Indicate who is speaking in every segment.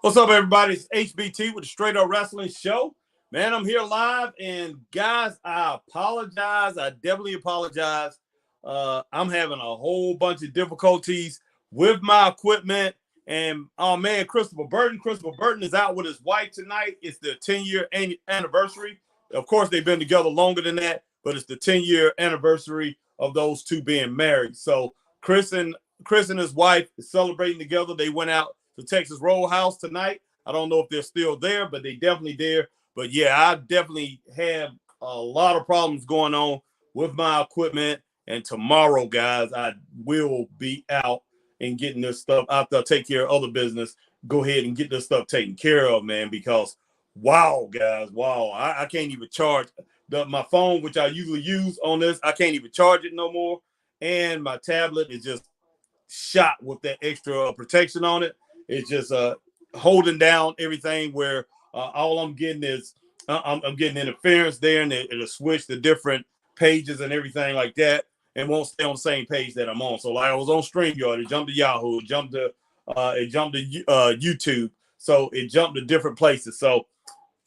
Speaker 1: What's up, everybody? It's HBT with the Straight Up Wrestling Show. Man, I'm here live, and guys, I apologize. I definitely apologize. I'm having a whole bunch of difficulties with my equipment, and oh man, Christopher Burton is out with his wife tonight. It's their 10-year anniversary. Of course, they've been together longer than that, but it's the 10-year anniversary of those two being married. So Chris and his wife is celebrating together. They went out to Texas Roadhouse tonight. I don't know if they're still there, but they definitely there. But yeah, I definitely have a lot of problems going on with my equipment. And tomorrow, guys, I will be out and getting this stuff after I take care of other business. Go ahead and get this stuff taken care of, man, because wow, guys, wow. I can't even charge my phone, which I usually use on this. I can't even charge it no more. And my tablet is just shot with that extra protection on it. It's just holding down everything where all I'm getting is I'm getting interference there, and it'll switch to different pages and everything like that, and won't stay on the same page that I'm on. So like I was on StreamYard, it jumped to Yahoo, it jumped to YouTube, so it jumped to different places. So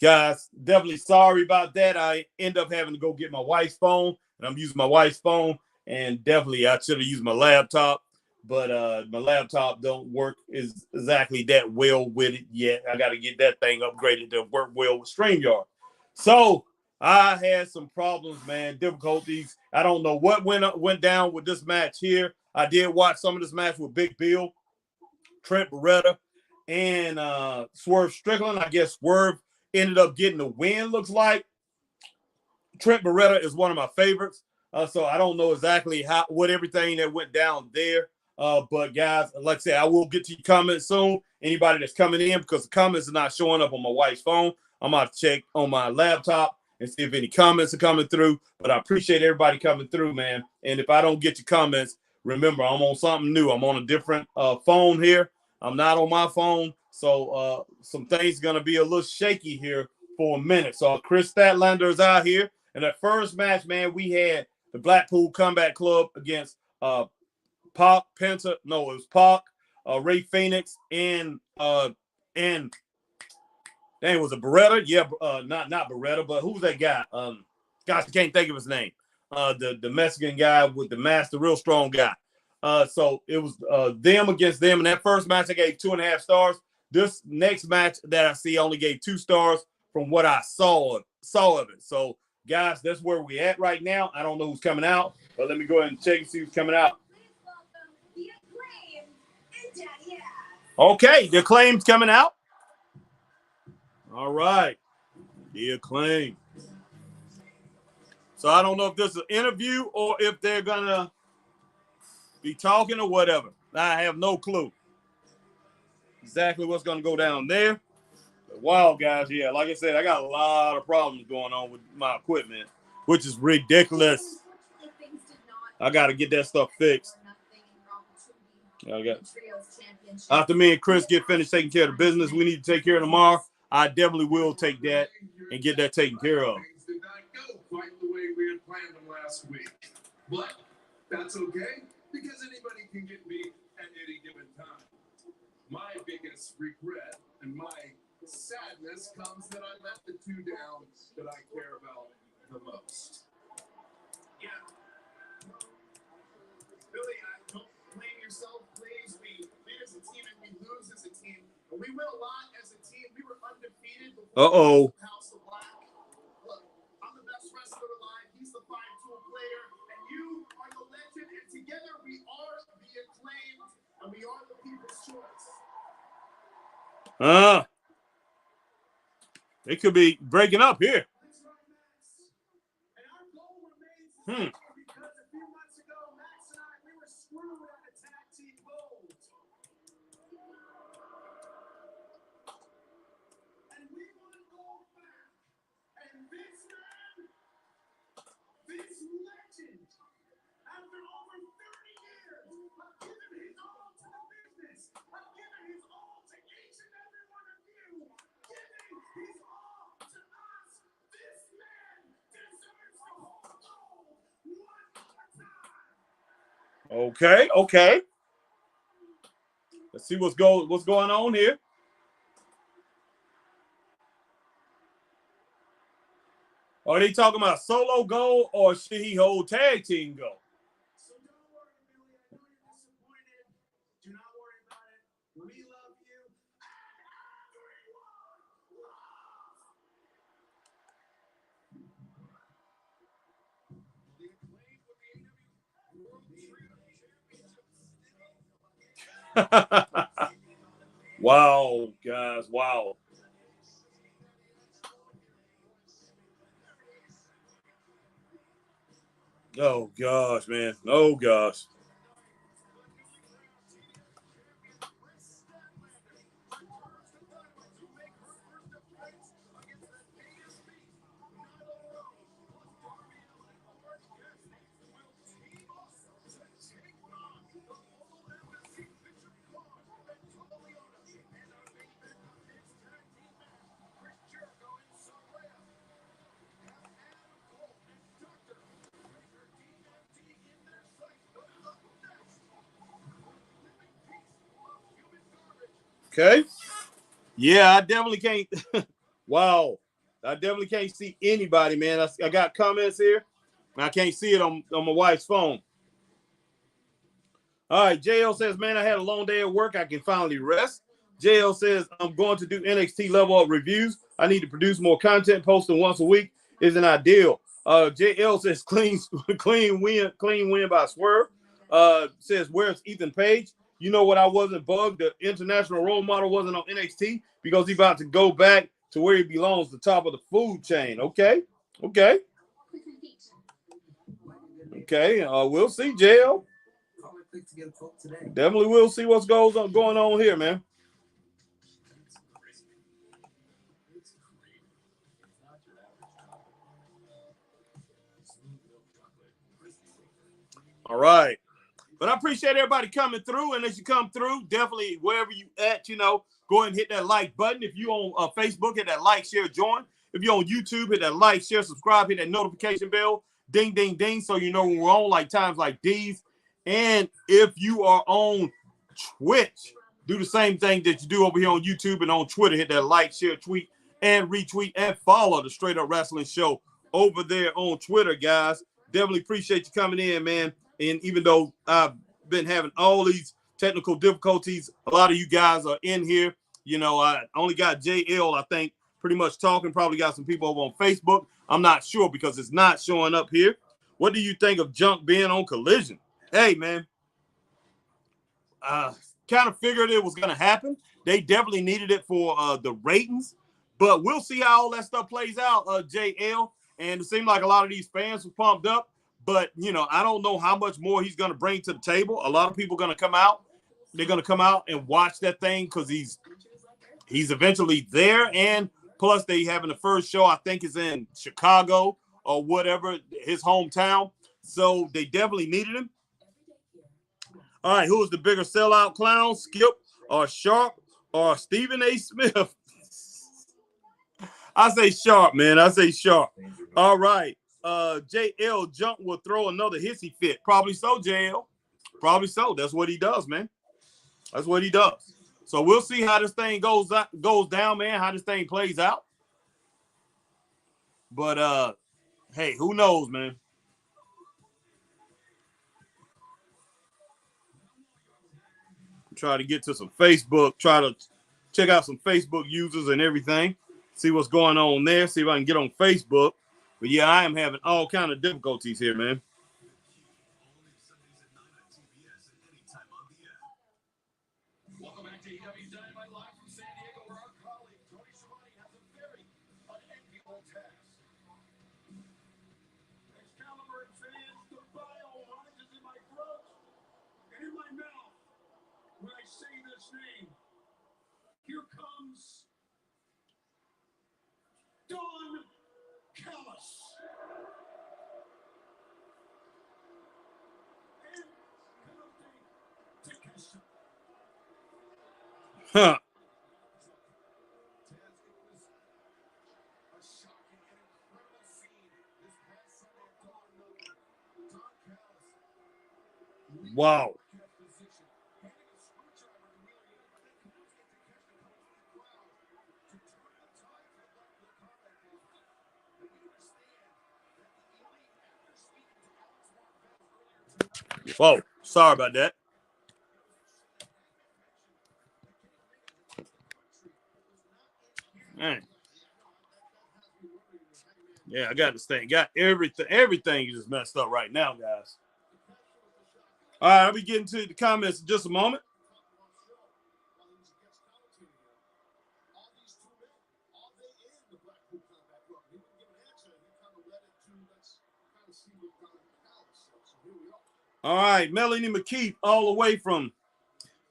Speaker 1: guys, definitely sorry about that. I end up having to go get my wife's phone, and I'm using my wife's phone, and definitely I should have used my laptop. But my laptop don't work exactly that well with it yet. I got to get that thing upgraded to work well with StreamYard. So I had some problems, man, difficulties. I don't know what went down with this match here. I did watch some of this match with Big Bill, Trent Beretta, and Swerve Strickland. I guess Swerve ended up getting the win, looks like. Trent Beretta is one of my favorites. So I don't know exactly what everything that went down there. But guys, like I said, I will get to your comments soon. Anybody that's coming in, because the comments are not showing up on my wife's phone. I'm going to check on my laptop and see if any comments are coming through. But I appreciate everybody coming through, man. And if I don't get your comments, remember, I'm on something new. I'm on a different phone here. I'm not on my phone. So some things are going to be a little shaky here for a minute. So Chris Statlander is out here. And that first match, man, we had the Blackpool Combat Club against Pac, Penta, no, it was Pac, Ray Phoenix, and dang, was it Beretta? Yeah, not Beretta, but who's that guy? Gosh, I can't think of his name. The Mexican guy with the mask, the real strong guy. So it was them against them. And that first match I gave 2.5 stars. This next match that I see only gave 2 stars from what I saw of it. So guys, that's where we at right now. I don't know who's coming out, but let me go ahead and check and see who's coming out. Okay, the Acclaim's coming out. All right, the Acclaim. So I don't know if this is an interview or if they're going to be talking or whatever. I have no clue exactly what's going to go down there. But wow, guys, yeah, like I said, I got a lot of problems going on with my equipment, which is ridiculous. I got to get that stuff fixed. After me and Chris get finished taking care of the business we need to take care of tomorrow, I definitely will take that and get that taken care of.
Speaker 2: Did not go quite the way we had planned them last week. But that's okay, because anybody can get beat at any given time. My biggest regret and my sadness comes that I let the two down that I care about the most. Yeah. Billy, don't blame yourself, please. We win as a team and we lose as a team. And we win a lot as a team. We were undefeated before House of Black. Look, I'm the best wrestler alive. He's the 5-tool player. And you are the legend. And together we are the Acclaimed. And we are the people's choice.
Speaker 1: It could be breaking up here.
Speaker 2: And our goal remains because a few months ago, Max and I, we were screwed on a tag team gold. And we want to go back. And this man, this legend, after over 30 years of giving his all to the business, of giving his all to each and every one of you, giving his all to us, this man deserves to hold gold one more time.
Speaker 1: Okay. Let's see what's going on here. Are they talking about solo gold or should he hold tag team gold?
Speaker 2: So don't worry, Billy. I know you're disappointed. Do not worry about it. We love you.
Speaker 1: Wow, guys. Wow. Oh, gosh, man. Oh, gosh. Okay. Yeah, I definitely can't. Wow. I definitely can't see anybody, man. I got comments here. I can't see it on my wife's phone. All right. JL says, man, I had a long day at work. I can finally rest. JL says, I'm going to do NXT level up reviews. I need to produce more content. Posting once a week isn't ideal. JL says, clean win by Swerve. Says, where's Ethan Page? You know what? I wasn't bugged. The international role model wasn't on NXT because he's about to go back to where he belongs, the top of the food chain. Okay. Okay. Okay. We'll see, JL. Definitely will see what's going on here, man. All right. But I appreciate everybody coming through. And as you come through, definitely wherever you at, go ahead and hit that like button. If you on Facebook, hit that like, share, join. If you're on YouTube, hit that like, share, subscribe, hit that notification bell. Ding, ding, ding. So you know when we're on like times like these. And if you are on Twitch, do the same thing that you do over here on YouTube and on Twitter. Hit that like, share, tweet, and retweet, and follow the Straight Up Wrestling Show over there on Twitter, guys. Definitely appreciate you coming in, man. And even though I've been having all these technical difficulties, a lot of you guys are in here. I only got JL, I think, pretty much talking. Probably got some people over on Facebook. I'm not sure because it's not showing up here. What do you think of Junk being on Collision? Hey, man. Kind of figured it was going to happen. They definitely needed it for the ratings. But we'll see how all that stuff plays out, JL. And it seemed like a lot of these fans were pumped up. But, I don't know how much more he's going to bring to the table. A lot of people are going to come out. They're going to come out and watch that thing because he's eventually there. And plus, they having the first show, I think, is in Chicago or whatever, his hometown. So they definitely needed him. All right, who is the bigger sellout clown, Skip or Sharp or Stephen A. Smith? I say Sharp, man. I say Sharp. All right. JL Junk will throw another hissy fit. Probably so, JL. Probably so. That's what he does, man. That's what he does. So we'll see how this thing goes down, man, how this thing plays out. But hey, who knows, man? Try to get to some Facebook, try to check out some Facebook users and everything. See what's going on there. See if I can get on Facebook. But yeah, I am having all kind of difficulties here, man.
Speaker 2: Welcome back to AEW Dynamite live from San Diego, where our colleague Tony Schiavone has a very unenviable task. Excalibur and fans, the bile rises in my throat and in my mouth when I say this name. Here comes Don Callis. And Kenobi Takeshita.
Speaker 1: Huh. Wow. Whoa, sorry about that. Man. Yeah, I got this thing. Got everything. Everything is just messed up right now, guys. All right, I'll be getting to the comments in just a moment. All right, Melanie McKeith, all the way from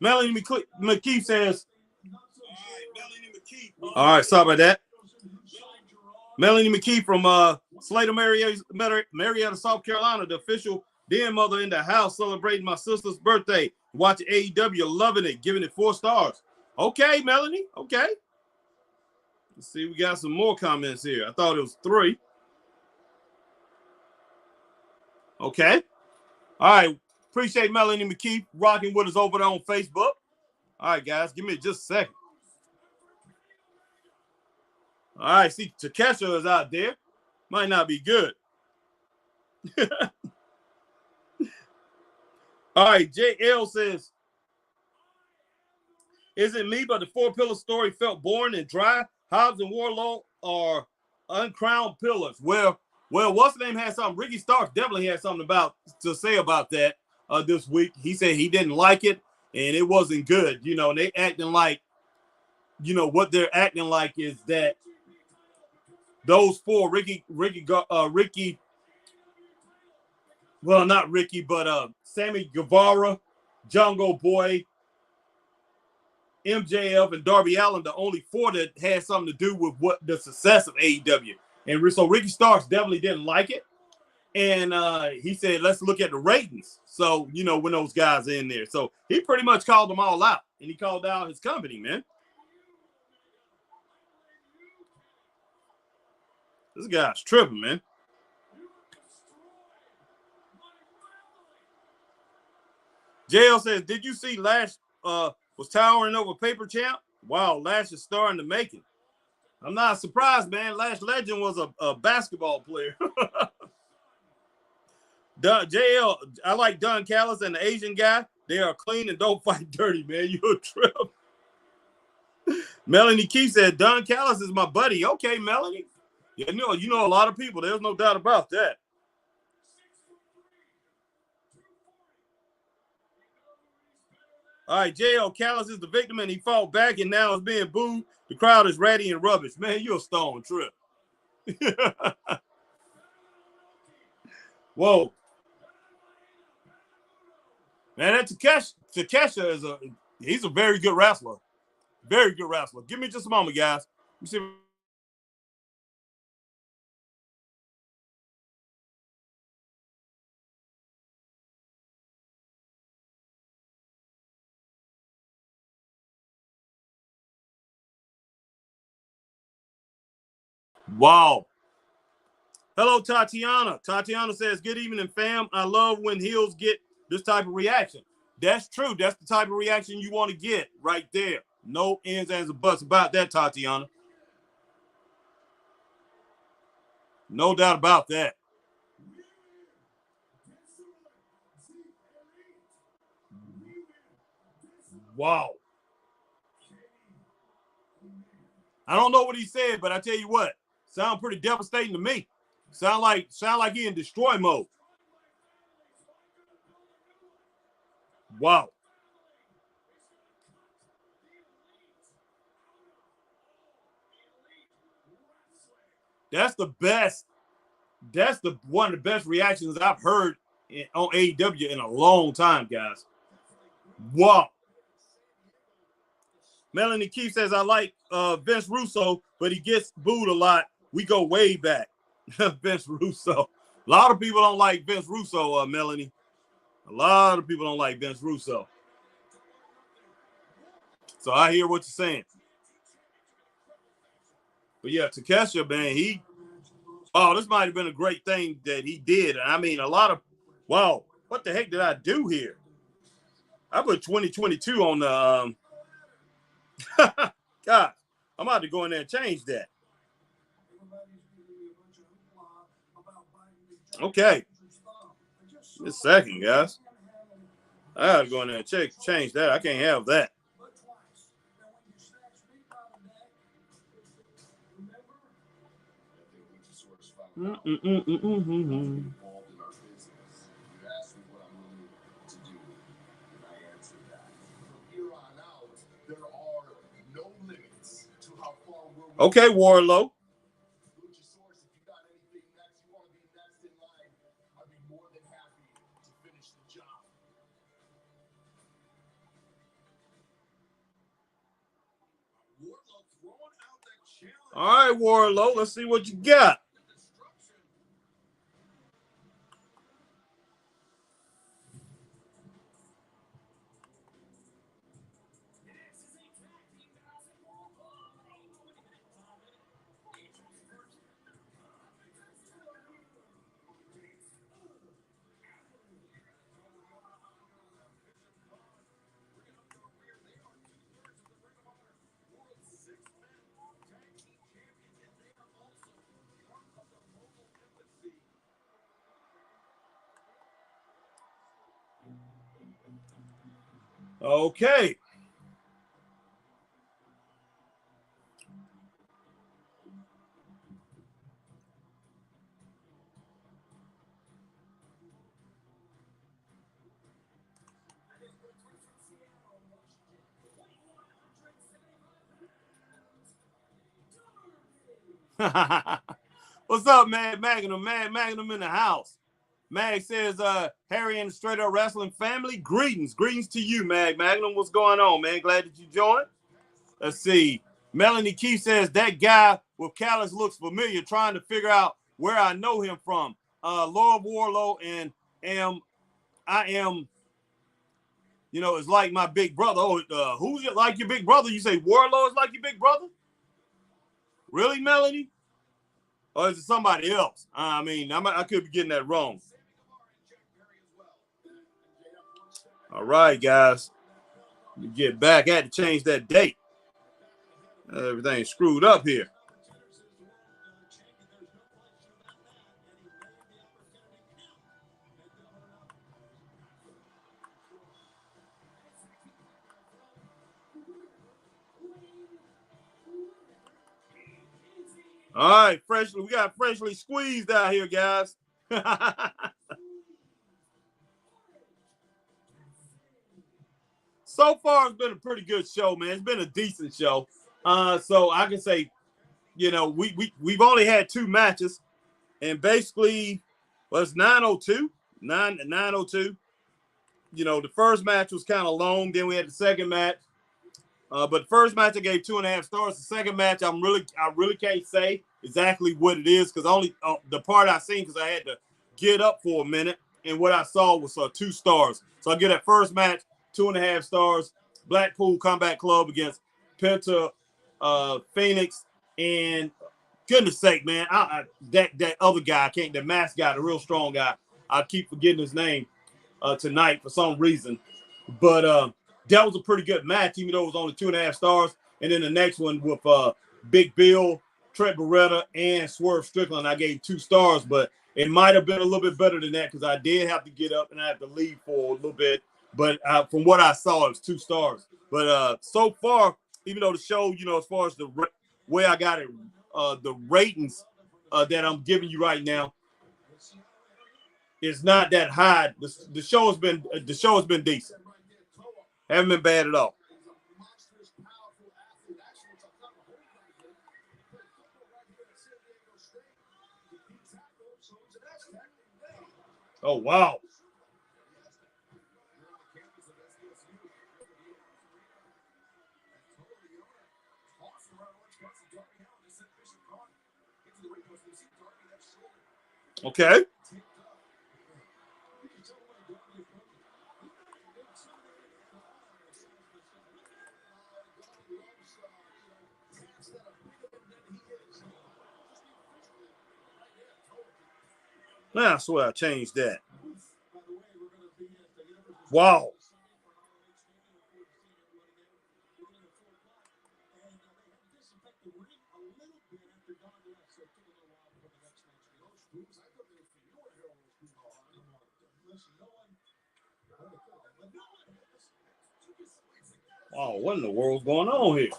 Speaker 1: Melanie McKeith says. All right, sorry about that. Melanie McKee from Slater, Marietta, South Carolina, the official den mother in the house, celebrating my sister's birthday. Watching AEW, loving it, giving it 4 stars. Okay, Melanie. Okay. Let's see. We got some more comments here. I thought it was 3. Okay. All right. Appreciate Melanie McKee rocking with us over there on Facebook. All right, guys. Give me just a second. All right. See, Takesha is out there. Might not be good. All right. JL says, isn't me, but the 4-pillar story felt boring and dry. Hobbs and Warlow are uncrowned pillars. Well, what's the name had something. Ricky Starks definitely had something to say about that this week. He said he didn't like it and it wasn't good. You know, they acting like, you know, what they're acting like is that those 4, Ricky, well, not Ricky, but Sammy Guevara, Jungle Boy, MJF, and Darby Allin, the only 4 that had something to do with what the success of AEW. And so Ricky Starks definitely didn't like it. And he said, let's look at the ratings. So, you know, when those guys are in there. So he pretty much called them all out. And he called out his company, man. This guy's tripping, man. JL says, did you see Lash was towering over Paper Champ? Wow, Lash is starting to make it. I'm not surprised, man. Lash Legend was a basketball player. JL, I like Don Callis and the Asian guy. They are clean and don't fight dirty, man. You're a trip. Melanie Keith said, Don Callis is my buddy. Okay, Melanie. You know a lot of people. There's no doubt about that. All right, JL Callis is the victim, and he fought back, and now is being booed. The crowd is ratty and rubbish. Man, you're a stone trip. Whoa. Man, that Takesha he's a very good wrestler. Very good wrestler. Give me just a moment, guys. Let me see. Wow. Hello, Tatiana. Tatiana says, good evening, fam. I love when heels get this type of reaction. That's true. That's the type of reaction you want to get right there. No ends, ands, or buts about that, Tatiana. No doubt about that. Wow. I don't know what he said, but I tell you what, sound pretty devastating to me. Sound like he in destroy mode. Wow. That's the best. That's one of the best reactions I've heard on AEW in a long time, guys. Wow. Melanie Keith says, I like Vince Russo, but he gets booed a lot. We go way back. Vince Russo. A lot of people don't like Vince Russo, Melanie. A lot of people don't like Vince Russo. So I hear what you're saying. But yeah, Takesha, man, this might have been a great thing that he did. I mean, wow, what the heck did I do here? I put 2022 on the, God, I'm about to go in there and change that. Okay. Just a second, guys. I gotta go in there and change that. I can't have that. Okay, Warlow. All right, Warlow. Let's see what you got. Okay. What's up, man? Magnum, man. Magnum in the house. Mag says, Harry and the Straight Up Wrestling family, greetings. Greetings to you, Mag. Magnum, what's going on, man? Glad that you joined. Let's see. Melanie Keith says, that guy with Callis looks familiar, trying to figure out where I know him from. Laura Warlow and I am, it's like my big brother. Oh, who's it like your big brother? You say Warlow is like your big brother? Really, Melanie? Or is it somebody else? I mean, I could be getting that wrong. All right, guys. Let me get back. I had to change that date. Everything's screwed up here. All right, we got freshly squeezed out here, guys. So far, it's been a pretty good show, man. It's been a decent show. So I can say, we've only had 2 matches, and basically, it's 902. The first match was kind of long. Then we had the second match. But the first match I gave 2.5 stars. The second match, I really can't say exactly what it is because only the part I seen because I had to get up for a minute, and what I saw was 2 stars. So I get that first match 2.5 stars. Blackpool Combat Club against Penta Phoenix, and goodness sake, man, that other guy, the masked guy, the real strong guy, I keep forgetting his name tonight for some reason, but that was a pretty good match, even though it was only 2.5 stars. And then the next one with Big Bill, Trent Beretta, and Swerve Strickland, I gave 2 stars, but it might have been a little bit better than that because I did have to get up and I had to leave for a little bit. But from what I saw, it was 2 stars. But so far, even though the show, as far as the way I got it, the ratings that I'm giving you right now, is not that high. The show has been decent. Haven't been bad at all. Oh, wow. Okay. Nah, I swear I changed that. Wow. Oh, what in the world's going on here?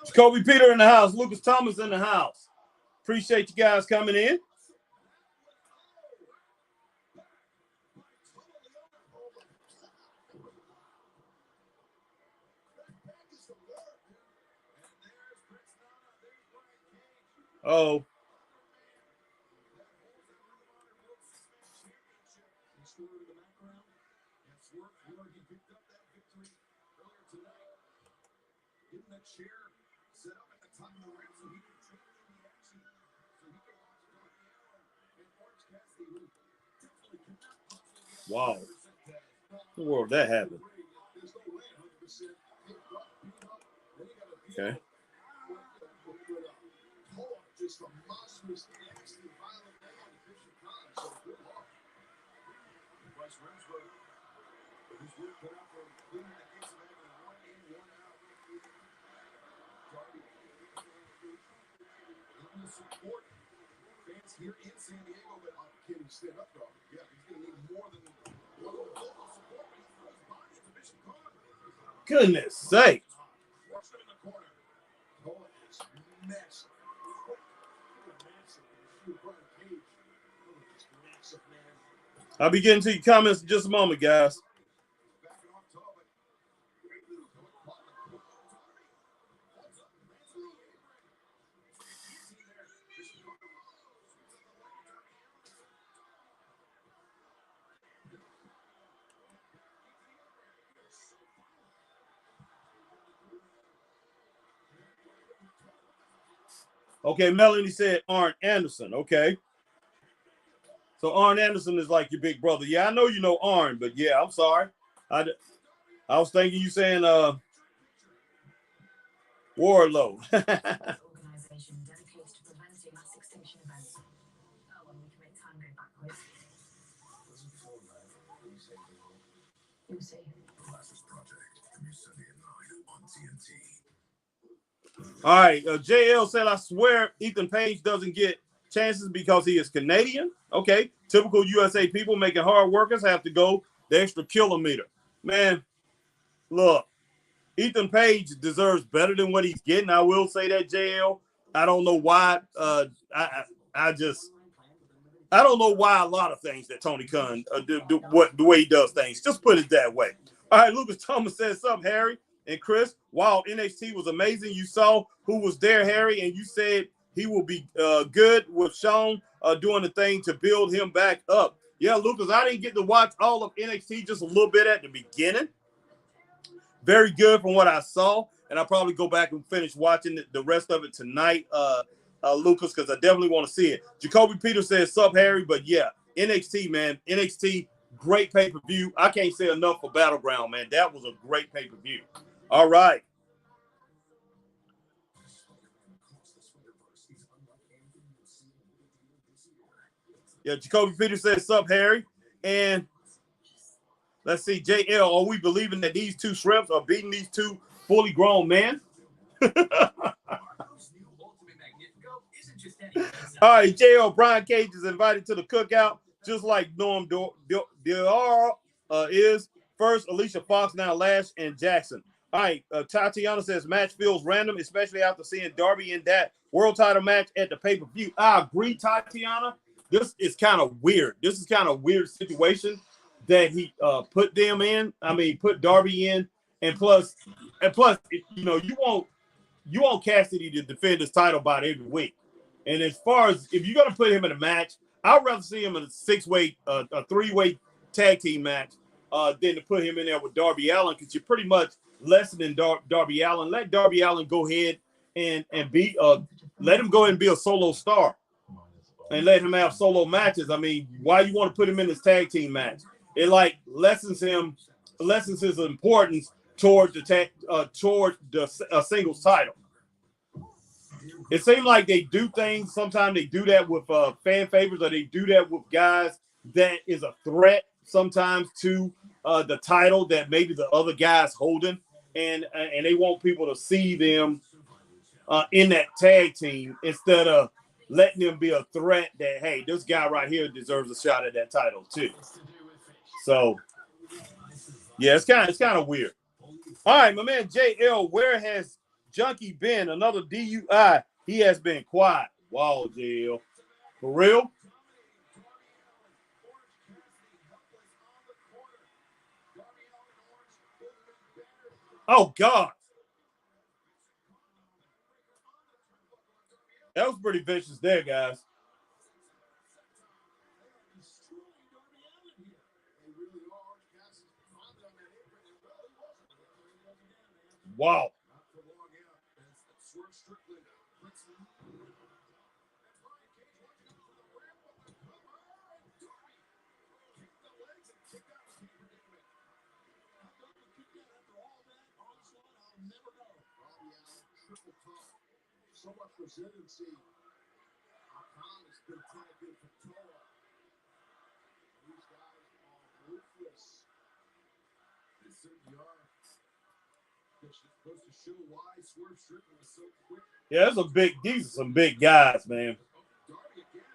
Speaker 1: Jacoby Peter in the house. Lucas Thomas in the house. Appreciate you guys coming in. Oh. Wow. In the world that happened? Okay. Here in San Diego, but can he stand up, dog? Yeah, he's going to need more than support. Goodness sake. I'll be getting to your comments in just a moment, guys. Okay, Melanie said Arn Anderson. Okay. So Arn Anderson is like your big brother. Yeah, I know you know Arn, but yeah, I'm sorry. I was thinking you saying Warlow.
Speaker 2: Organization dedicated to preventing mass extinction events. When we can make time go backwards. You see.
Speaker 1: All right, JL said, I swear Ethan Page doesn't get chances because he is Canadian. Okay, typical USA people making hard workers have to go the extra kilometer. Man, look, Ethan Page deserves better than what he's getting. I will say that, JL. I don't know why. I don't know why a lot of things that Tony Khan do the way he does things. Just put it that way. All right, Lucas Thomas says something, Harry and Chris. Wow, NXT was amazing. You saw who was there, Harry, and you said he will be good with Sean doing the thing to build him back up. Yeah, Lucas, I didn't get to watch all of NXT, just a little bit at the beginning. Very good from what I saw, and I'll probably go back and finish watching the rest of it tonight, Lucas, because I definitely want to see it. Jacoby Peter says, sup, Harry, but yeah, NXT, man. NXT, great pay-per-view. I can't say enough for Battleground, man. That was a great pay-per-view. All right. Yeah, Jacoby Peter says, sup, Harry. And let's see, JL, are we believing that these two shrimps are beating these two fully grown men? All right, JL, Brian Cage is invited to the cookout, just like Norm Dior is. First, Alicia Fox, now Lash and Jackson. All right, Tatiana says match feels random, especially after seeing Darby in that world title match at the pay-per-view. I agree, Tatiana. This is kind of weird. This is kind of weird situation that he put them in. I mean, put Darby in, and plus, you want Cassidy to defend his title about every week. And as far as if you're gonna put him in a match, I'd rather see him in a three-way tag team match than to put him in there with Darby Allin, because you're pretty much lessening Darby Allin. Let Darby Allin go ahead and be let him go ahead and be a solo star, and let him have solo matches. I mean, why you want to put him in this tag team match? It like lessens his importance toward the singles title. It seems like they do things. Sometimes they do that with fan favorites, or they do that with guys that is a threat sometimes to the title that maybe the other guy's holding, and they want people to see them in that tag team instead of letting them be a threat that, hey, this guy right here deserves a shot at that title too. So, yeah, it's kind of weird. All right, my man JL, where has Junkie been? Another DUI. He has been quiet. Wow, JL. For real? Oh, God. That was pretty vicious there, guys. Wow.
Speaker 2: So much resiliency. Khan has been tagged in for Torah. These guys are ruthless. They certainly are. Which is supposed to show why Swerve Strickland was so quick.
Speaker 1: Yeah, these are some big guys, man.
Speaker 2: Darby again.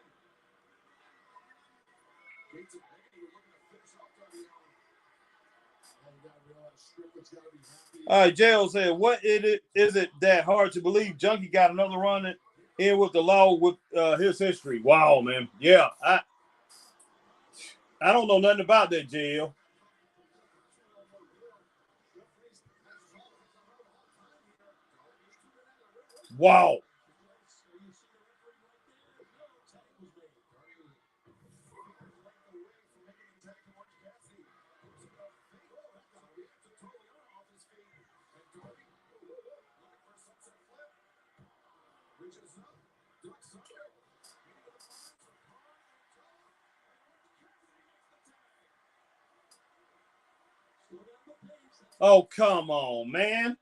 Speaker 2: Gates of Agony were looking to finish off Darby Allin. And you gotta realize Strickland's gotta be happy.
Speaker 1: All right, JL said, what is it that hard to believe Junkie got another run in with the law with his history? Wow, man. Yeah, I don't know nothing about that, JL. Wow. Oh, come on, man.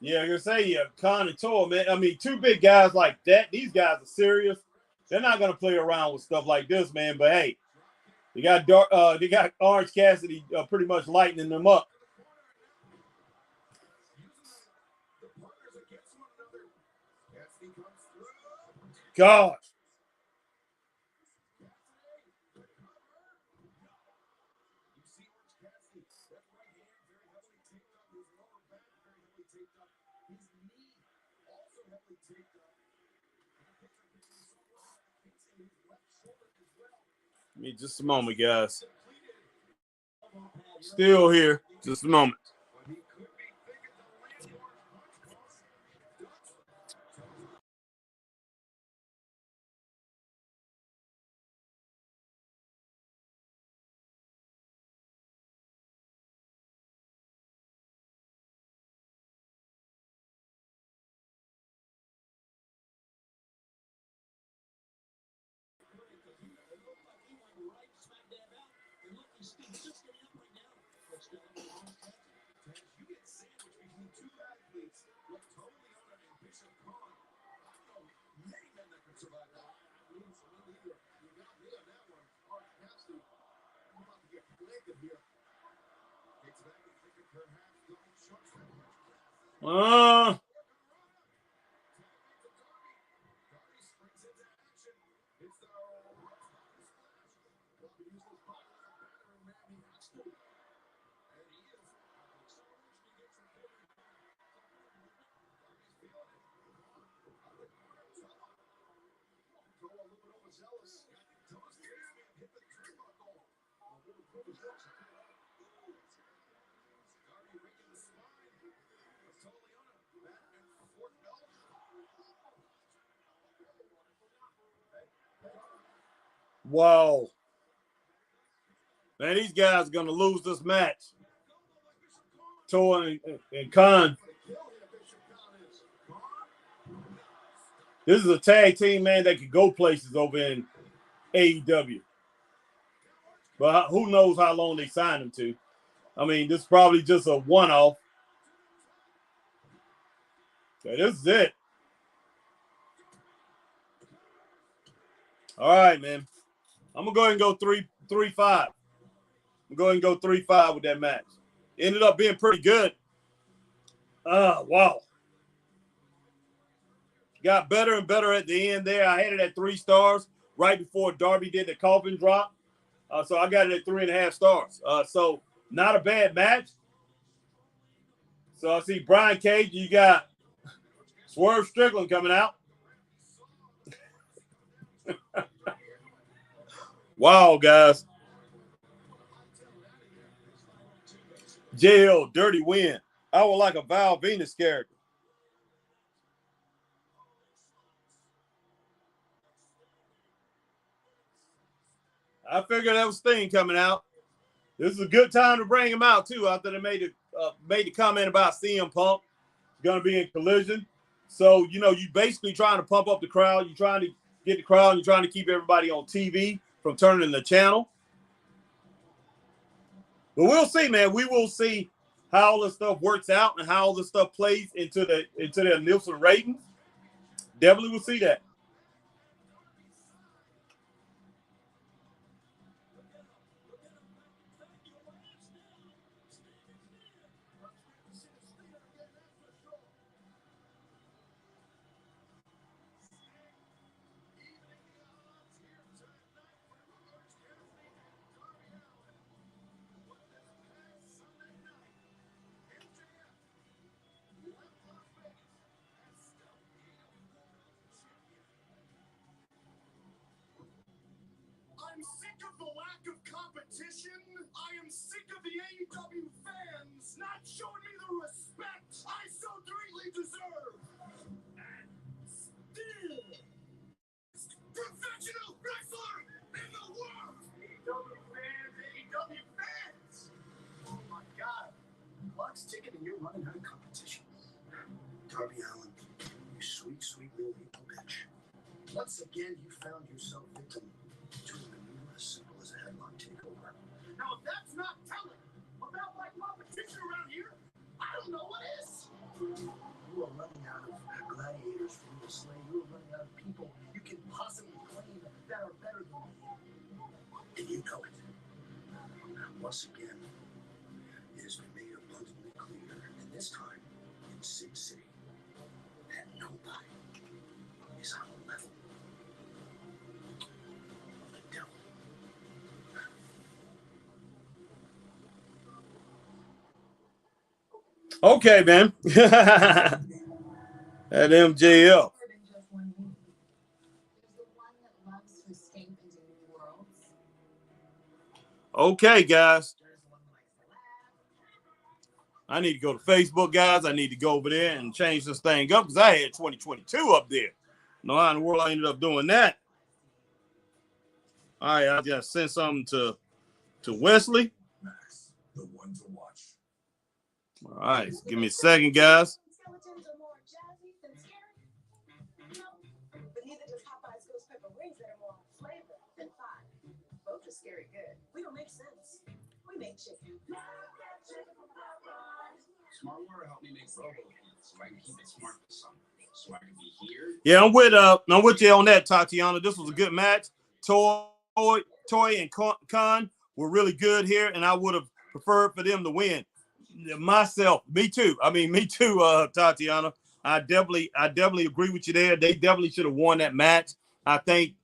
Speaker 1: Yeah, I can say, yeah, Khan and Tor, man. I mean, two big guys like that. These guys are serious. They're not gonna play around with stuff like this, man. But hey, they got Orange Cassidy pretty much lightening them up. Gosh. Give me just a moment, guys. Still here. Just a moment. Whoa. Man, these guys are going to lose this match. Tor and Khan. This is a tag team, man, that could go places over in AEW. But who knows how long they signed them to. I mean, this is probably just a one-off. Okay, this is it. All right, man. I'm going to go ahead and go 3-5. I'm going to go 3-5 with that match. Ended up being pretty good. Wow. got better and better at the end there. I had it at 3 stars right before Darby did the coffin drop. So I got it at 3.5 stars. So not a bad match. So I see Brian Cage. You got Swerve Strickland coming out. Wow, guys. JL, dirty win. I would like a Val Venus character. I figured that was Sting coming out. This is a good time to bring him out, too, after they made the comment about CM Punk going to be in Collision. So, you basically trying to pump up the crowd. You're trying to get the crowd, and you're trying to keep everybody on TV from turning the channel. But we'll see, man. We will see how all this stuff works out and how all this stuff plays into their Nielsen ratings. Definitely will see that.
Speaker 2: I'm sick of the lack of competition. I am sick of the AEW fans not showing me the respect I so greatly deserve. And still, professional wrestler in the world. AEW fans. Oh my God. Clock's ticking and you're running out of competition. Darby Allin, you sweet, sweet little evil bitch. Once again, you found yourself victim to a maneuver as simple as a headlock takeover. Now, if that's not telling about my competition around here, I don't know what is. You are running out of gladiators for you to slay. You are running out of people you can possibly claim that are better than you. And you know it. Once again, it has been made abundantly clear, and this time in Sin City, that nobody is on the level of the devil.
Speaker 1: Okay, man. At MJF. Okay, guys. I need to go to Facebook, guys. I need to go over there and change this thing up because I had 2022 up there. No, how in the world I ended up doing that. All right, I just sent something to Wesley.
Speaker 2: The one to watch.
Speaker 1: All right, give me a second, guys.
Speaker 3: Skeletons are more jazzy than scary. No, but neither does Popeye's ghost pepper wings that are more flavor than fire. Both are scary good. We don't make sense. We make chicken.
Speaker 2: Smartware helped me make Robo so I can keep it smart this summer. So I can be here.
Speaker 1: Yeah, I'm with you on that, Tatiana. This was a good match. Toy and Khan were really good here, and I would have preferred for them to win. Myself, me too. Tatiana. I definitely agree with you there. They definitely should have won that match. I think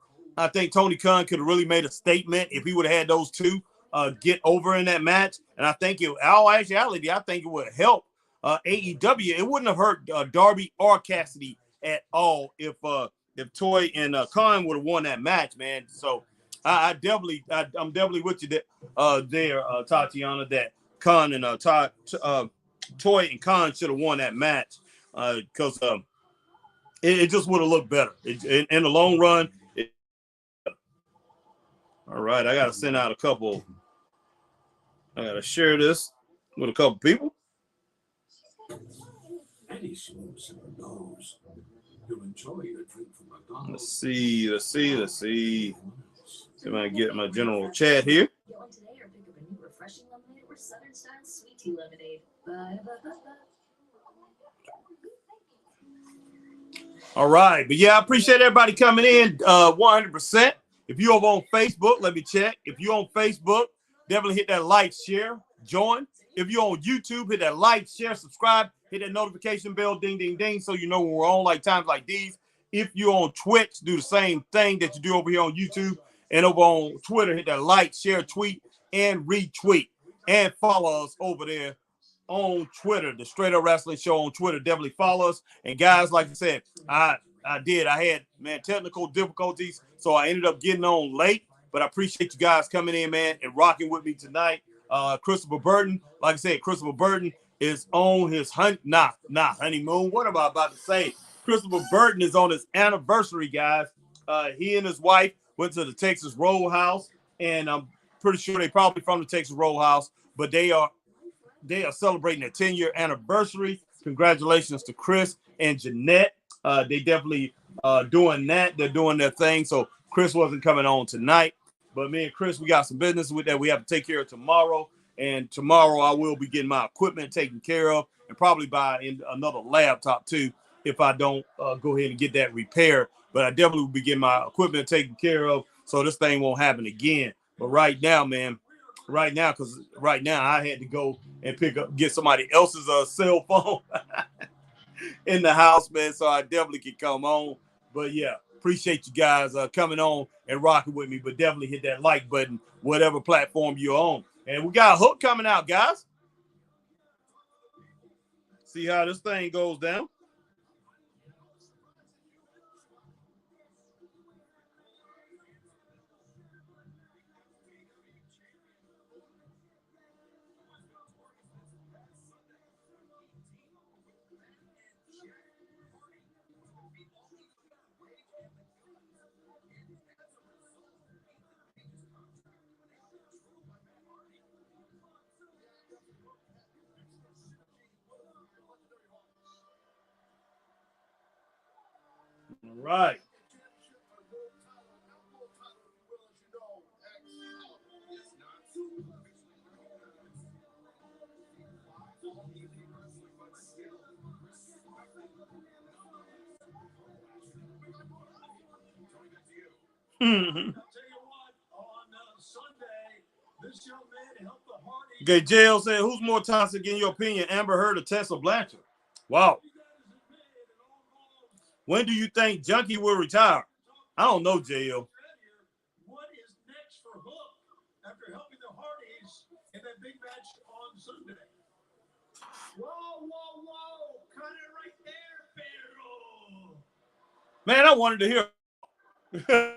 Speaker 1: Tony Khan could have really made a statement if he would have had those two get over in that match. And I think all actuality, I think it would help AEW. It wouldn't have hurt Darby or Cassidy at all if Toy and Khan would have won that match, man. So I'm definitely with you there, Tatiana, that Khan and Toy and Khan should have won that match because it just would have looked better in the long run. All right, I got to send out a couple. I got to share this with a couple people.
Speaker 2: Any smooths in the nose. You'll enjoy your drink from McDonald's.
Speaker 1: Let's see. If I get my general chat here.
Speaker 3: Get one today or pick up a new refreshing lemonade or Southern style sweet tea lemonade. Bye.
Speaker 1: All right. But yeah, I appreciate everybody coming in 100%. If you're over on Facebook, let me check. If you're on Facebook, definitely hit that like, share, join. If you're on YouTube, hit that like, share, subscribe, hit that notification bell, ding, ding, ding, so you know when we're on like times like these. If you're on Twitch, do the same thing that you do over here on YouTube and over on Twitter. Hit that like, share, tweet, and retweet. And follow us over there on Twitter, the Straight Up Wrestling Show on Twitter. Definitely follow us. And guys, like I said, I had, man, technical difficulties, so I ended up getting on late. But I appreciate you guys coming in, man, and rocking with me tonight. Christopher Burton, like I said, Christopher Burton is on his honeymoon. What am I about to say? Christopher Burton is on his anniversary, guys. He and his wife went to the Texas Roadhouse, and I'm pretty sure they're probably from the Texas Roadhouse, but they are celebrating their 10-year anniversary. Congratulations to Chris and Jeanette. They definitely doing that. They're doing their thing. So Chris wasn't coming on tonight, but me and Chris, we got some business with that we have to take care of tomorrow. And tomorrow I will be getting my equipment taken care of and probably buy another laptop too if I don't go ahead and get that repaired. But I definitely will be getting my equipment taken care of so this thing won't happen again. But right now, man, because right now I had to go and get somebody else's cell phone in the house, man, so I definitely can come on. But yeah, appreciate you guys coming on and rocking with me, but definitely hit that like button, whatever platform you're on. And we got a hook coming out, guys. See how this thing goes down. All right. Okay, JL said, who's more toxic in your opinion, Amber Heard or Tessa Blanchard? Wow. When do you think Junkie will retire? I don't know, JL.
Speaker 2: What is next for Hook after helping the Hardys in that big match on Sunday? Whoa. Cut it right there, Pedro.
Speaker 1: Man, I wanted to hear.
Speaker 2: I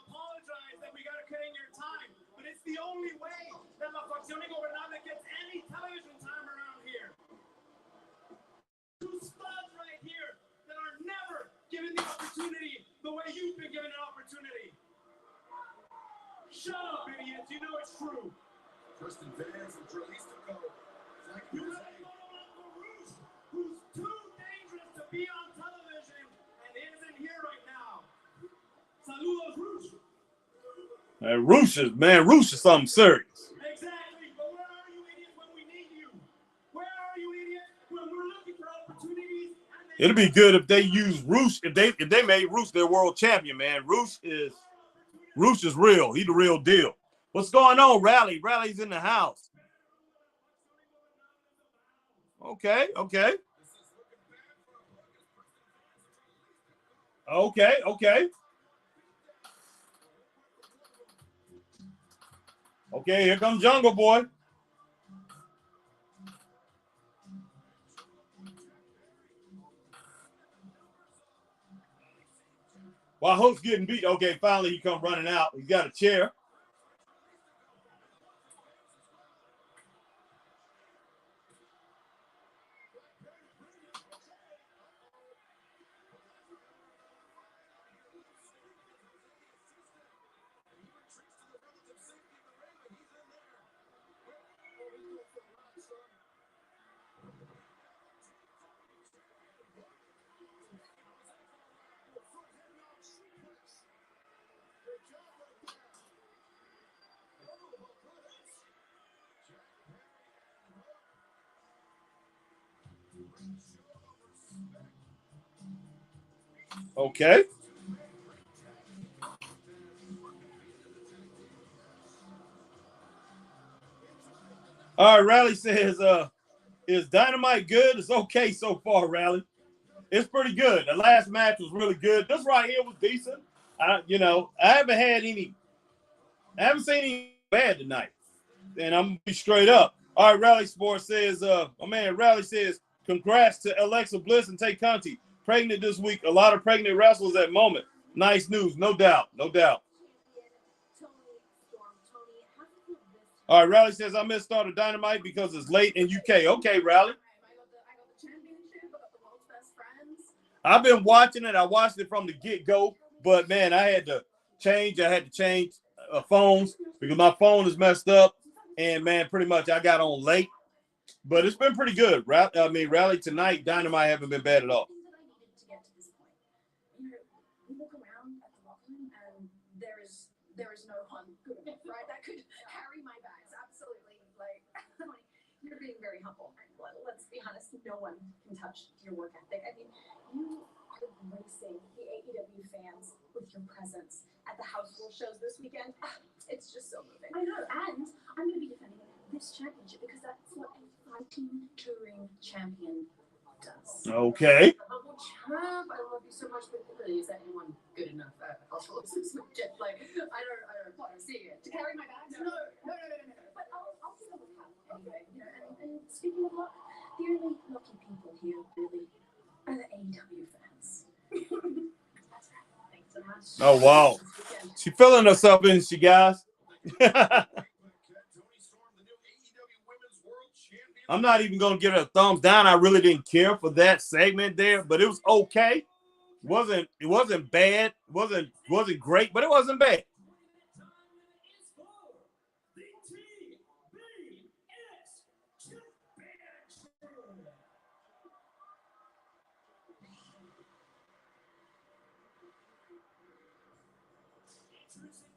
Speaker 2: apologize that we got to cut in your time, but it's the only way that La Facción Ingobernable gets any television time around here. Two studs right here that are never given the opportunity the way you've been given an opportunity. Shut up, idiots. You know it's true. Kristen Vance and Trelisa go. Like you gotta go to Uncle Roosh, who's too dangerous to be on television and isn't here right now. Saludos, Roosh.
Speaker 1: Roosh is something serious.
Speaker 2: Exactly, but where are you idiots when we need you? Where are you idiots when we're looking for opportunities?
Speaker 1: It'd be good if they use Roosh, if they made Roosh their world champion, man. Roosh is real. He's the real deal. What's going on, Rally? Rally's in the house. Okay. Okay, here comes Jungle Boy. While Hook's getting beat, okay, finally he come running out. He's got a chair. Okay. All right, Rally says, is Dynamite good? It's okay so far, Rally. It's pretty good. The last match was really good. This right here was decent. I haven't seen any bad tonight. And I'm gonna be straight up. All right, Rally Sports says, my man Rally says, congrats to Alexa Bliss and Tay Conti. Pregnant this week. A lot of pregnant wrestlers at the moment. Nice news, no doubt, no doubt. All right, Rally says, I missed start of Dynamite because it's late in UK. Okay, Rally. I've been watching it. I watched it from the get-go, but man, I had to change phones because my phone is messed up, and man, pretty much I got on late, but it's been pretty good. Rally tonight, Dynamite haven't been bad at all.
Speaker 3: There is no one good enough, right? That could carry my bags. Absolutely. Like, you're being very humble. Let's be honest, no one can touch your work ethic. I mean, you are gracing the AEW fans with your presence at the house rule shows this weekend. It's just so moving. I know, and I'm going to be defending this championship because that's what a fighting touring champion does.
Speaker 1: Okay.
Speaker 3: Uncle Champ, I love you so much, but really, is anyone good enough at hospital this weekend? Like, I don't want to see it. To carry my bags? No. But I'll see them with Pat anyway. You know, and speaking of luck, the only lucky people here really are the AEW fans. That's right. Thanks so much.
Speaker 1: Oh wow, she feeling herself, isn't she, guys? I'm not even gonna give it a thumbs down. I really didn't care for that segment there, but it was okay. It wasn't bad. It wasn't great, but it wasn't bad.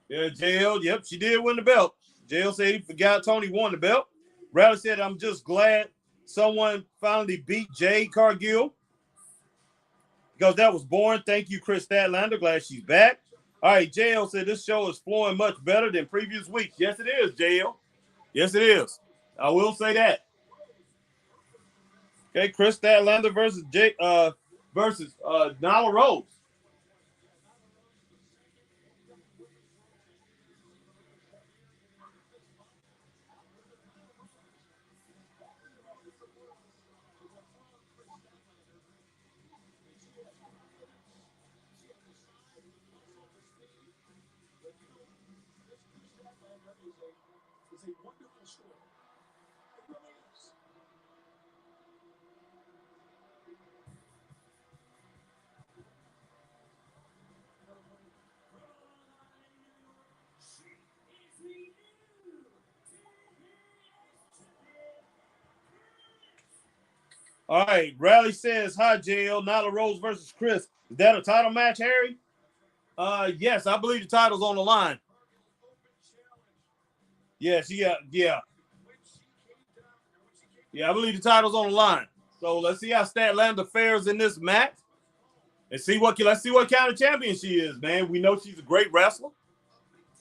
Speaker 1: Yeah, JL, yep, she did win the belt. JL said he forgot Tony won the belt. Rally said, I'm just glad someone finally beat Jade Cargill because that was boring. Thank you, Chris Statlander. Glad she's back. All right, JL said this show is flowing much better than previous weeks. Yes, it is, JL. Yes, it is. I will say that. Okay, Chris Statlander versus Nyla Rose.
Speaker 2: Is a wonderful story. It really is.
Speaker 1: All right, Rally says, hi, JL. Nyla Rose versus Chris. Is that a title match, Harry? Yes, I believe the title's on the line. Yes, yeah. Yeah, I believe the title's on the line. So let's see how Statlander fares in this match. And let's see what kind of champion she is, man. We know she's a great wrestler.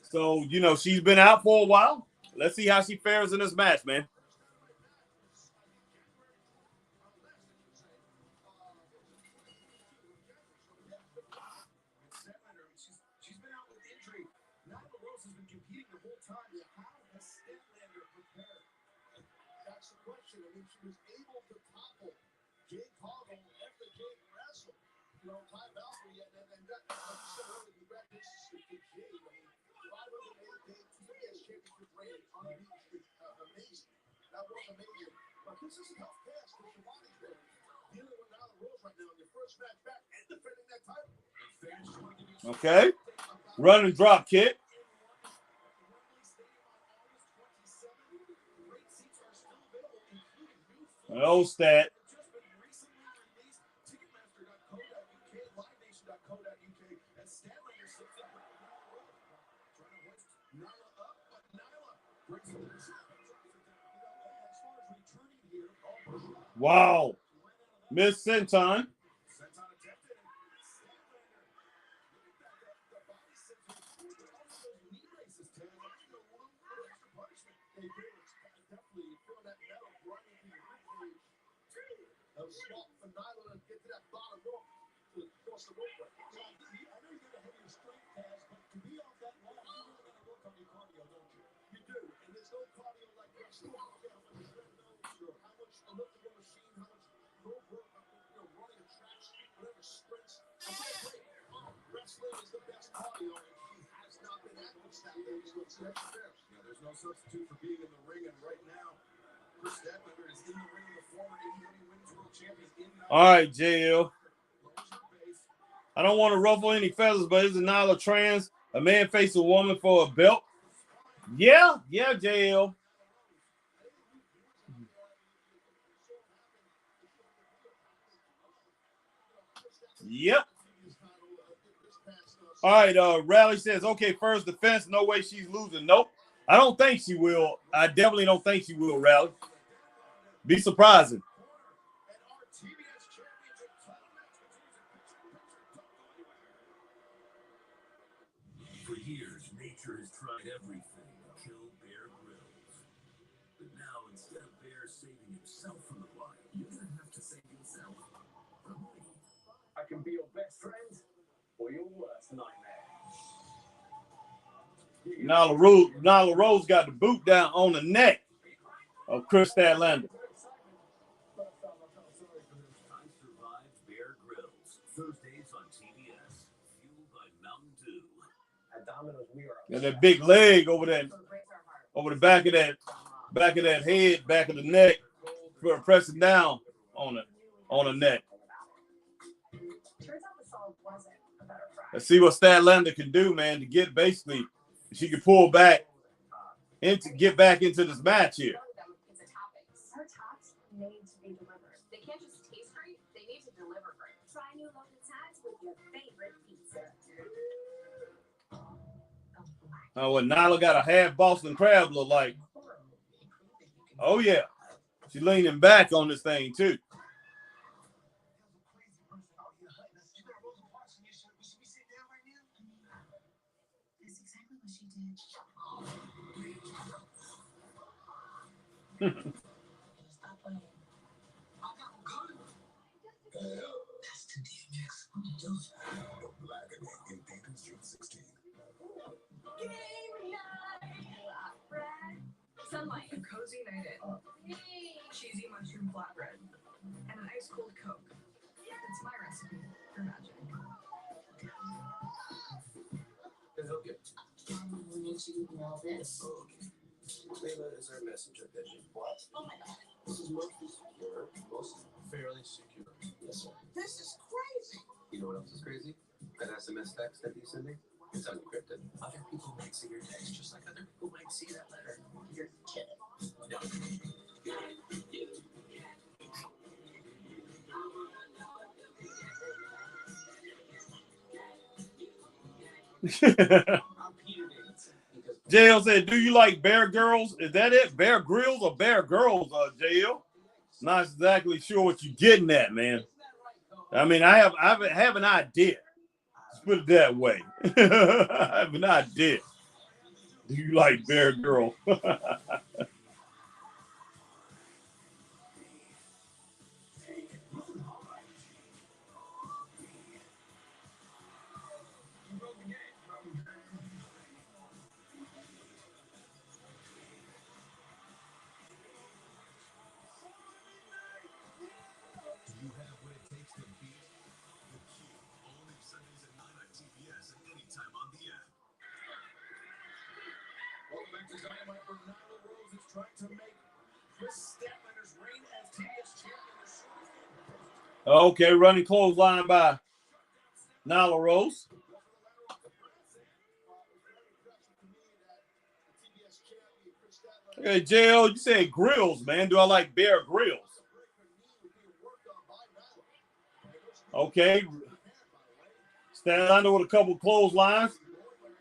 Speaker 1: So, she's been out for a while. Let's see how she fares in this match, man.
Speaker 2: She's been out with injury. Nyla Rose has been competing the whole time. How has Statlander prepared? That's the question. I mean, she was able to topple Jade Cargill after Jade wrestled. Ty Valkyrie, and that, like you said earlier, congratulations to Jade. I mean, 508 days, TBS championship reign on the beach is amazing. That was amazing. But this is a tough task for Shivani there. Dealing with Nyla Rose right now in your first match back and defending that title.
Speaker 1: Okay. Run and drop kick. Oh, Stat. Wow. Miss Senton.
Speaker 2: There's no substitute for being in the ring, and right now, Chris Statlander is in the ring with the former AEW Women's World Champion.
Speaker 1: All right, JL. I don't want to ruffle any feathers, but isn't Nyla trans? A man face a woman for a belt? Yeah, JL. Yep. All right, Rally says, okay, first defense, no way she's losing. Nope. I don't think she will. I definitely don't think she will, Rally. Be surprising.
Speaker 2: For years, nature has tried everything to kill Bear Grylls. But now, instead of Bear saving himself from the wild, you're going to have to save yourself from me. I can be your best friend or your worst nightmare.
Speaker 1: Nyla Rose got the boot down on the neck of Chris Statlander.
Speaker 2: I survived Bear Grylls. Thursdays on TBS. Fueled by Mountain Dew. At Domino's, we are.
Speaker 1: Got that big leg over the back of that head, back of the neck, pressing down on the neck. Let's see what Statlander can do, man, to get basically, she can pull back get back into this match here.
Speaker 3: Our tots need to be delivered. They can't just taste great, they need to deliver great. Try new loaded tots with your favorite pizza.
Speaker 1: What Nyla got a half Boston crab look like. Oh yeah. She's leaning back on this thing too.
Speaker 3: That's exactly what she did. Stop playing.
Speaker 2: That's the DMX. Black and White in theaters June 16.
Speaker 3: Game night. Sunlight.
Speaker 4: A cozy night in. Cheesy mushroom flatbread. And an ice cold Coke. It's my recipe for magic.
Speaker 2: It's okay.
Speaker 3: We need you to know this.
Speaker 2: Oh, okay. Layla is our messenger pigeon. What?
Speaker 3: Oh my god.
Speaker 2: This is mostly secure. Most fairly secure. Yes, sir.
Speaker 3: This is crazy.
Speaker 2: You know what else is crazy? That SMS text that he's sending? It's unencrypted. Other people might see your text just like other people might see that letter.
Speaker 3: You're kidding.
Speaker 2: No.
Speaker 1: JL said, do you like Bear Girls? Is that it? Bear Grylls or Bear Girls, JL? Not exactly sure what you're getting at, man. I mean, I have an idea. Let's put it that way. I have an idea. Do you like Bear Girl?
Speaker 2: Welcome back to Dynamite, where Nyla Rose is trying to make Chris Statlander's reign as TBS champion.
Speaker 1: Okay, running clothesline by Nyla Rose. Hey, JL, you said grills, man. Do I like Bear Grylls? Okay. Statlander with a couple clotheslines.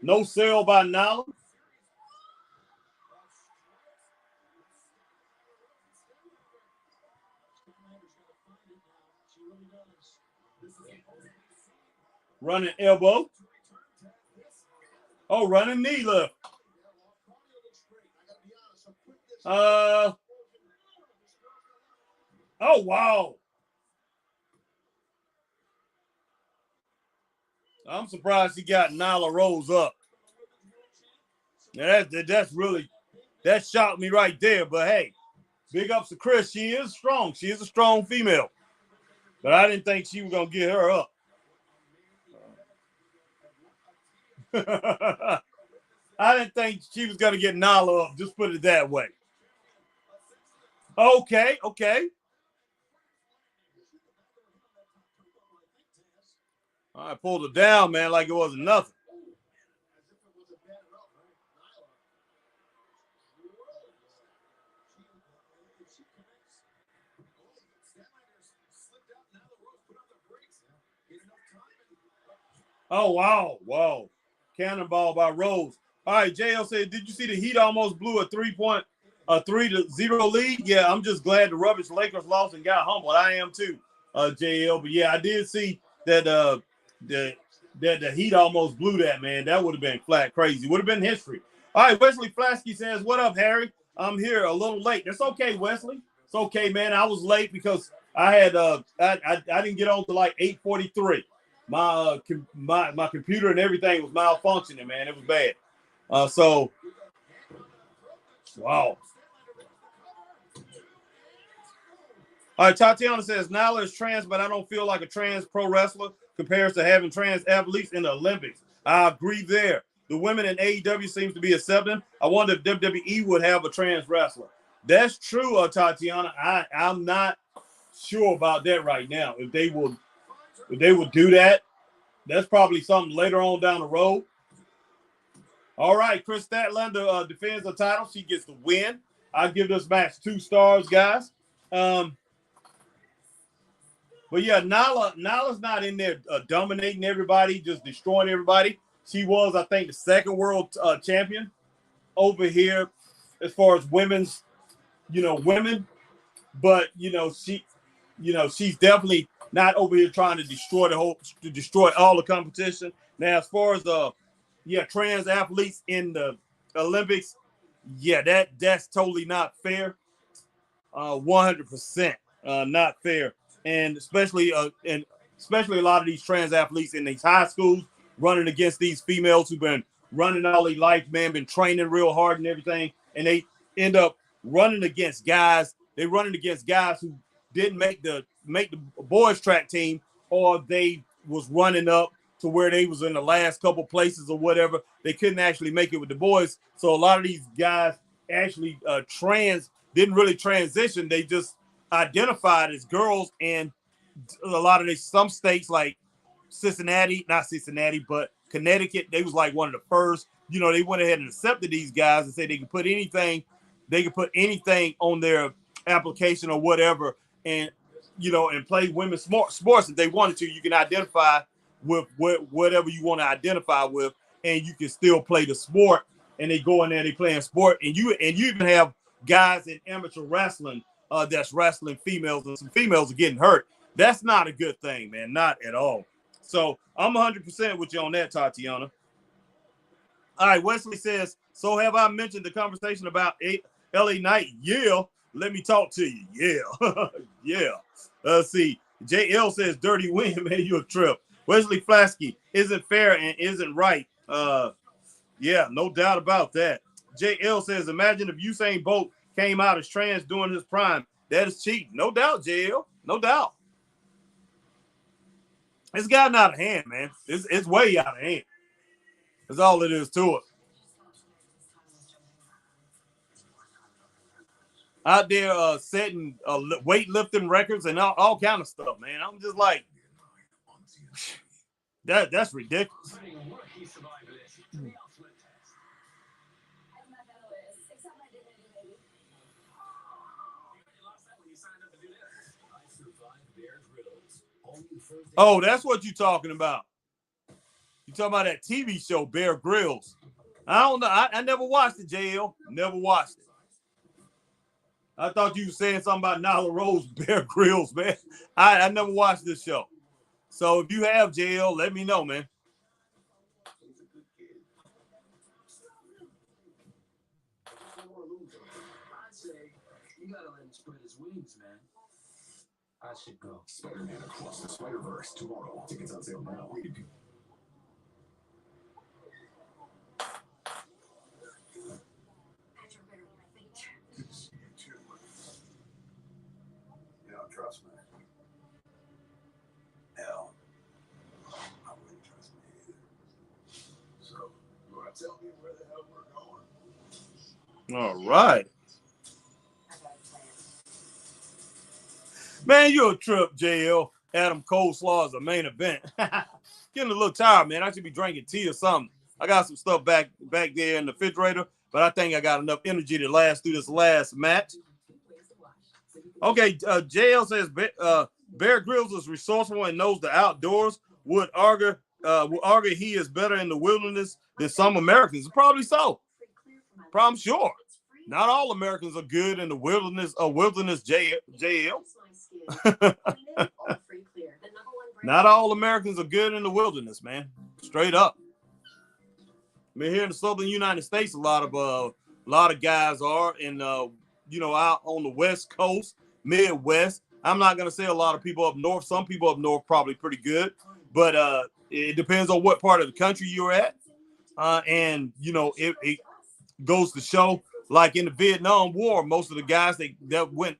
Speaker 1: No sell by Nyla. Running elbow. Oh, running knee lift. Oh, wow. I'm surprised he got Nyla Rose up. Now that shocked me right there. But hey, big ups to Chris. She is strong. She is a strong female. But I didn't think she was gonna get her up. I didn't think she was gonna get Nyla up. Just put it that way. Okay. I pulled her down, man, like it wasn't nothing. Oh, wow. Cannonball by Rose. All right, JL said, did you see the Heat almost blew a 3-0 lead? Yeah, I'm just glad the rubbish Lakers lost and got humbled. I am too, JL. But yeah, I did see that the Heat almost blew that, man. That would have been flat crazy. Would have been history. All right, Wesley Flasky says, what up, Harry? I'm here a little late. That's okay, Wesley. It's okay, man. I was late because I had I didn't get on to like 8:43. My computer and everything was malfunctioning, man. It was bad. So, wow. All right, Tatiana says, Nyla is trans, but I don't feel like a trans pro wrestler compares to having trans athletes in the Olympics. I agree there. The women in AEW seems to be accepting. I wonder if WWE would have a trans wrestler. That's true, Tatiana. I'm not sure about that right now. If they would do that, that's probably something later on down the road. All right, Chris Statlander defends the title. She gets the win. I give this match 2 stars, guys. But yeah, Nyla's not in there dominating everybody, just destroying everybody. She was, I think, the 2nd world champion over here as far as women's, women. But she's definitely not over here trying to destroy all the competition. Now, as far as trans athletes in the Olympics, yeah, that's totally not fair. 100% not fair, and especially a lot of these trans athletes in these high schools running against these females who've been running all their life, man, been training real hard and everything, and they end up running against guys. They're running against guys who didn't make the boys track team, or they was running up to where they was in the last couple places or whatever. They couldn't actually make it with the boys. So a lot of these guys actually didn't really transition. They just identified as girls, and a lot of some states like not Cincinnati, but Connecticut, they was like one of the first. They went ahead and accepted these guys and said they could put anything on their application or whatever, and and play women's sports if they wanted to. You can identify with whatever you want to identify with, and you can still play the sport. And they go in there, they playing sport, and you even have guys in amateur wrestling that's wrestling females, and some females are getting hurt. That's not a good thing, man. Not at all. So I'm 100% with you on that, Tatiana. All right, Wesley says, so have I mentioned the conversation about LA Knight? Yeah. Let me talk to you. Yeah. Yeah. Let's see. JL says, dirty win, man. You a trip. Wesley Flasky, isn't fair and isn't right. Yeah, no doubt about that. JL says, imagine if Usain Bolt came out as trans during his prime. That is cheating. No doubt, JL. No doubt. It's gotten out of hand, man. It's way out of hand. That's all it is to it. Out there setting weightlifting records and all kind of stuff, man. I'm just like, that's ridiculous. Oh, that's what you're talking about. You talking about that TV show, Bear Grylls. I don't know. I never watched it, JL. Never watched it. I thought you were saying something about Nyla Rose, Bear Grylls, man. I never watched this show. So if you have, JL, let me know, man.
Speaker 2: I'd say you gotta let him spread his wings, man. I should go.
Speaker 5: Spider-Man Across the Spider-Verse tomorrow. Tickets on sale now.
Speaker 1: All right. Man, you're a trip, JL. Adam Coleslaw is a main event. Getting a little tired, man. I should be drinking tea or something. I got some stuff back there in the refrigerator, but I think I got enough energy to last through this last match. Okay, JL says Bear Grylls is resourceful and knows the outdoors. Would argue he is better in the wilderness than some Americans. Probably so. I'm sure. Not all Americans are good in the wilderness. Wilderness JL. Not all Americans are good in the wilderness, man. Straight up. I mean, here in the southern United States, a lot of guys are, and out on the West Coast, Midwest. I'm not gonna say a lot of people up north. Some people up north probably pretty good, but it depends on what part of the country you're at, and it goes to show. Like in the Vietnam War, most of the guys that went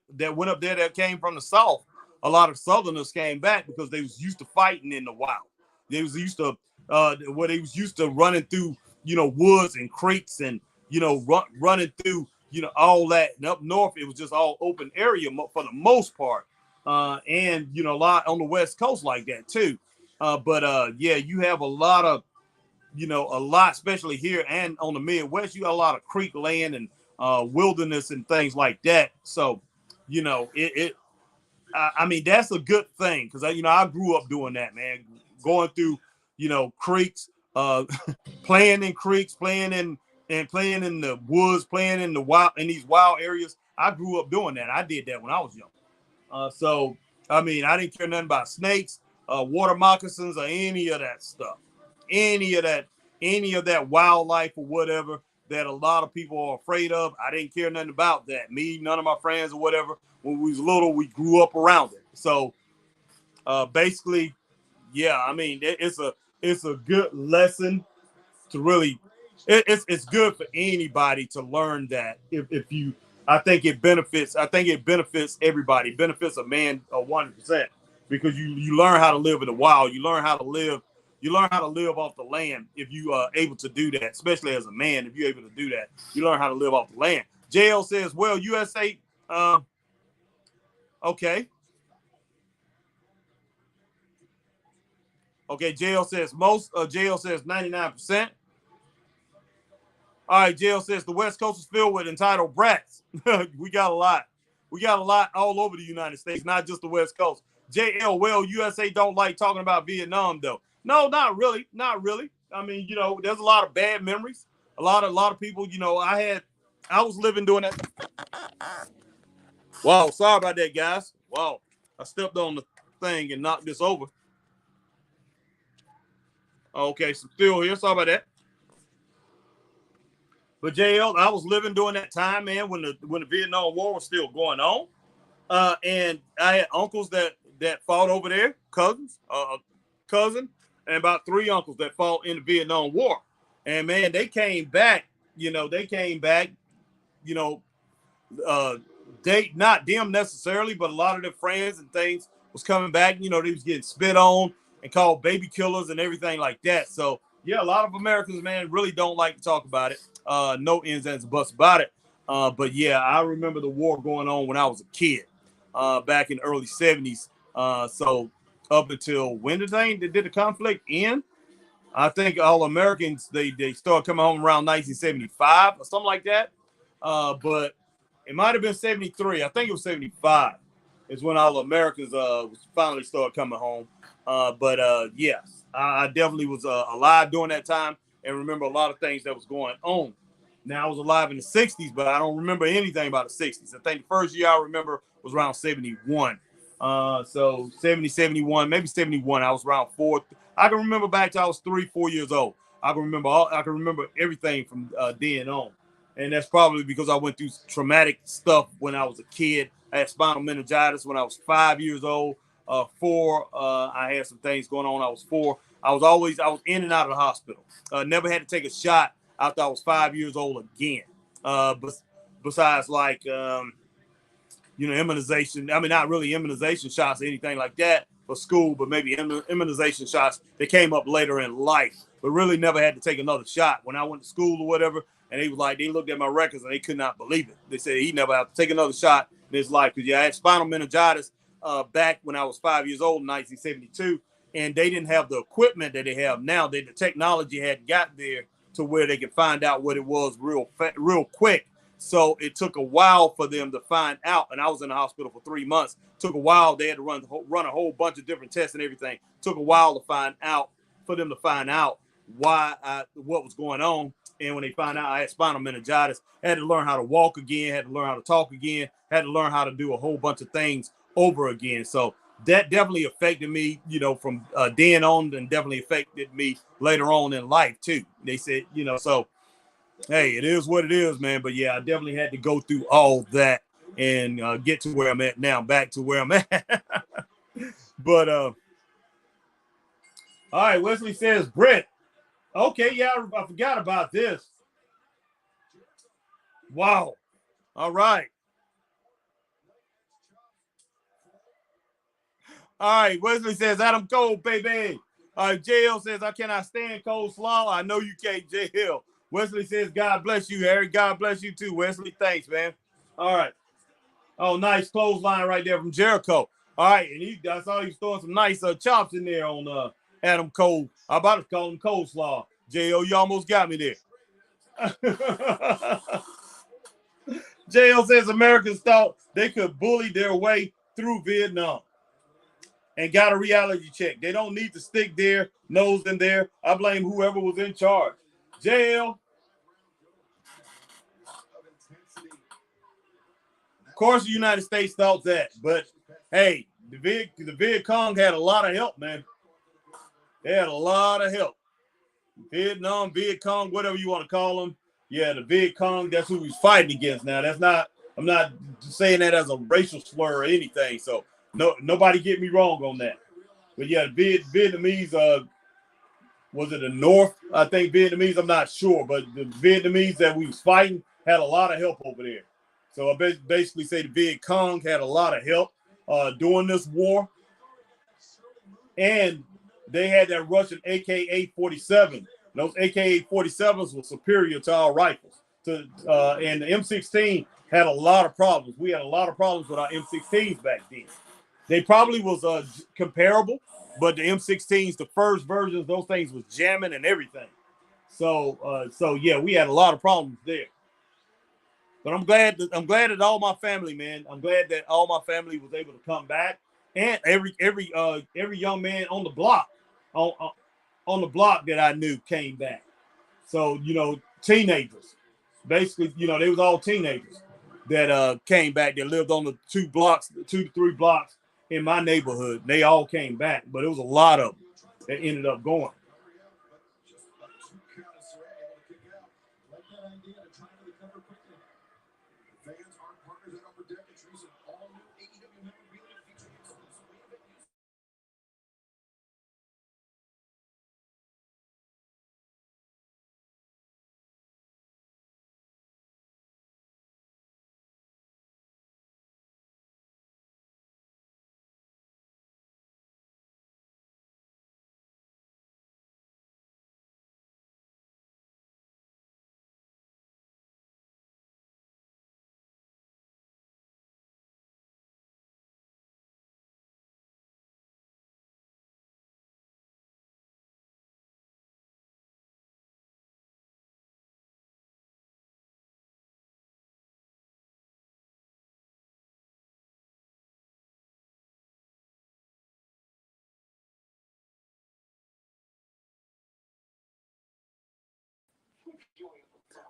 Speaker 1: up there that came from the South, a lot of Southerners came back because they was used to fighting in the wild. They was used to running through woods and creeks and running through all that. And up north, it was just all open area for the most part, and a lot on the West Coast like that too. But you have a lot, especially here and on the Midwest. You got a lot of creek land and wilderness and things like that. So, I mean, that's a good thing because I grew up doing that, man. Going through, creeks, playing in creeks, playing in the woods, playing in these wild areas. I grew up doing that. I did that when I was young. So, I mean, I didn't care nothing about snakes, water moccasins, or any of that stuff. Any of that wildlife or whatever that a lot of people are afraid of. I didn't care nothing about that. Me, none of my friends or whatever. When we was little, we grew up around it. So basically, yeah, I mean, it's a good lesson to really. It's good for anybody to learn that. If you, I think it benefits everybody. It benefits a man 100% because you learn how to live in the wild. You learn how to live off the land if you are able to do that, especially as a man. If you're able to do that, you learn how to live off the land. JL says, well, USA, okay. Okay, JL says 99%. All right, JL says the West Coast is filled with entitled brats. We got a lot. We got a lot all over the United States, not just the West Coast. JL, well, USA don't like talking about Vietnam, though. No, not really. Not really. I mean, there's a lot of bad memories. A lot of people, I was living doing that. Wow, sorry about that, guys. Wow, I stepped on the thing and knocked this over. Okay, so still here. Sorry about that. But JL, I was living during that time, man, when the Vietnam War was still going on. And I had uncles that fought over there, cousin, and about 3 uncles that fought in the Vietnam War. And man, they came back, they not them necessarily, but a lot of their friends and things was coming back. They was getting spit on and called baby killers and everything like that. So yeah, a lot of Americans, man, really don't like to talk about it. No ins and buts about it. But yeah, I remember the war going on when I was a kid, back in the early 70s. So up until when did the conflict end? I think all Americans, they started coming home around 1975 or something like that. But it might have been 73. I think it was 75 is when all Americans finally started coming home. But yes, I definitely was alive during that time and remember a lot of things that was going on. Now, I was alive in the 60s, but I don't remember anything about the 60s. I think the first year I remember was around 71. So 70, 71, maybe 71. I was around 4. I can remember back to I was 3, 4 years old. I can remember everything from then on. And that's probably because I went through traumatic stuff when I was a kid. I had spinal meningitis when I was 5 years old. 4, I had some things going on. I was 4. I was in and out of the hospital. Never had to take a shot after I was 5 years old again. Besides like, immunization. I mean, not really immunization shots or anything like that for school, but maybe immunization shots that came up later in life, but really never had to take another shot. When I went to school or whatever, And they looked at my records and they could not believe it. They said he never have to take another shot in his life because I had spinal meningitis back when I was 5 years old in 1972, and they didn't have the equipment that they have now. The technology had got there to where they could find out what it was real quick. So it took a while for them to find out, and I was in the hospital for 3 months. Took a while. They had to run a whole bunch of different tests and everything. Took a while to find out what was going on. And when they found out I had spinal meningitis, I had to learn how to walk again, had to learn how to talk again, had to learn how to do a whole bunch of things over again. So that definitely affected me, from then on, and definitely affected me later on in life too. They said, so hey, it is what it is, man. But yeah, I definitely had to go through all that and get to where I'm at now, back to where I'm at. But all right, Wesley says, Brett. Okay, yeah, I forgot about this. Wow. All right. All right, Wesley says, Adam Cole, baby. All right, JL says, I cannot stand coleslaw. I know you can't, JL. Wesley says, God bless you, Harry. God bless you too, Wesley. Thanks, man. All right. Oh, nice clothesline right there from Jericho. All right, and I saw he was throwing some nice chops in there on Adam Cole. I'm about to call him coleslaw. JL, you almost got me there. JL says Americans thought they could bully their way through Vietnam and got a reality check. They don't need to stick their nose in there. I blame whoever was in charge. JL. Of course, the United States thought that, but hey, the Viet Cong had a lot of help, man. They had a lot of help. Vietnam, Viet Cong, whatever you want to call them. Yeah, the Viet Cong, that's who he's fighting against now. I'm not saying that as a racial slur or anything. So nobody get me wrong on that. But yeah, Vietnamese, was it the North? I think Vietnamese, I'm not sure, but the Vietnamese that we was fighting had a lot of help over there. So I basically say the Viet Cong had a lot of help during this war. And they had that Russian AK-47. Those AK-47s were superior to our rifles. And the M16 had a lot of problems. We had a lot of problems with our M16s back then. They probably was comparable, but the M16s, the first versions, those things was jamming and everything. So yeah, we had a lot of problems there. But I'm glad that all my family, man. I'm glad that all my family was able to come back, and every young man on the block, on the block that I knew came back. So teenagers, basically, they was all teenagers that came back. That lived on the 2 to 3 blocks in my neighborhood. They all came back, but it was a lot of them that ended up going.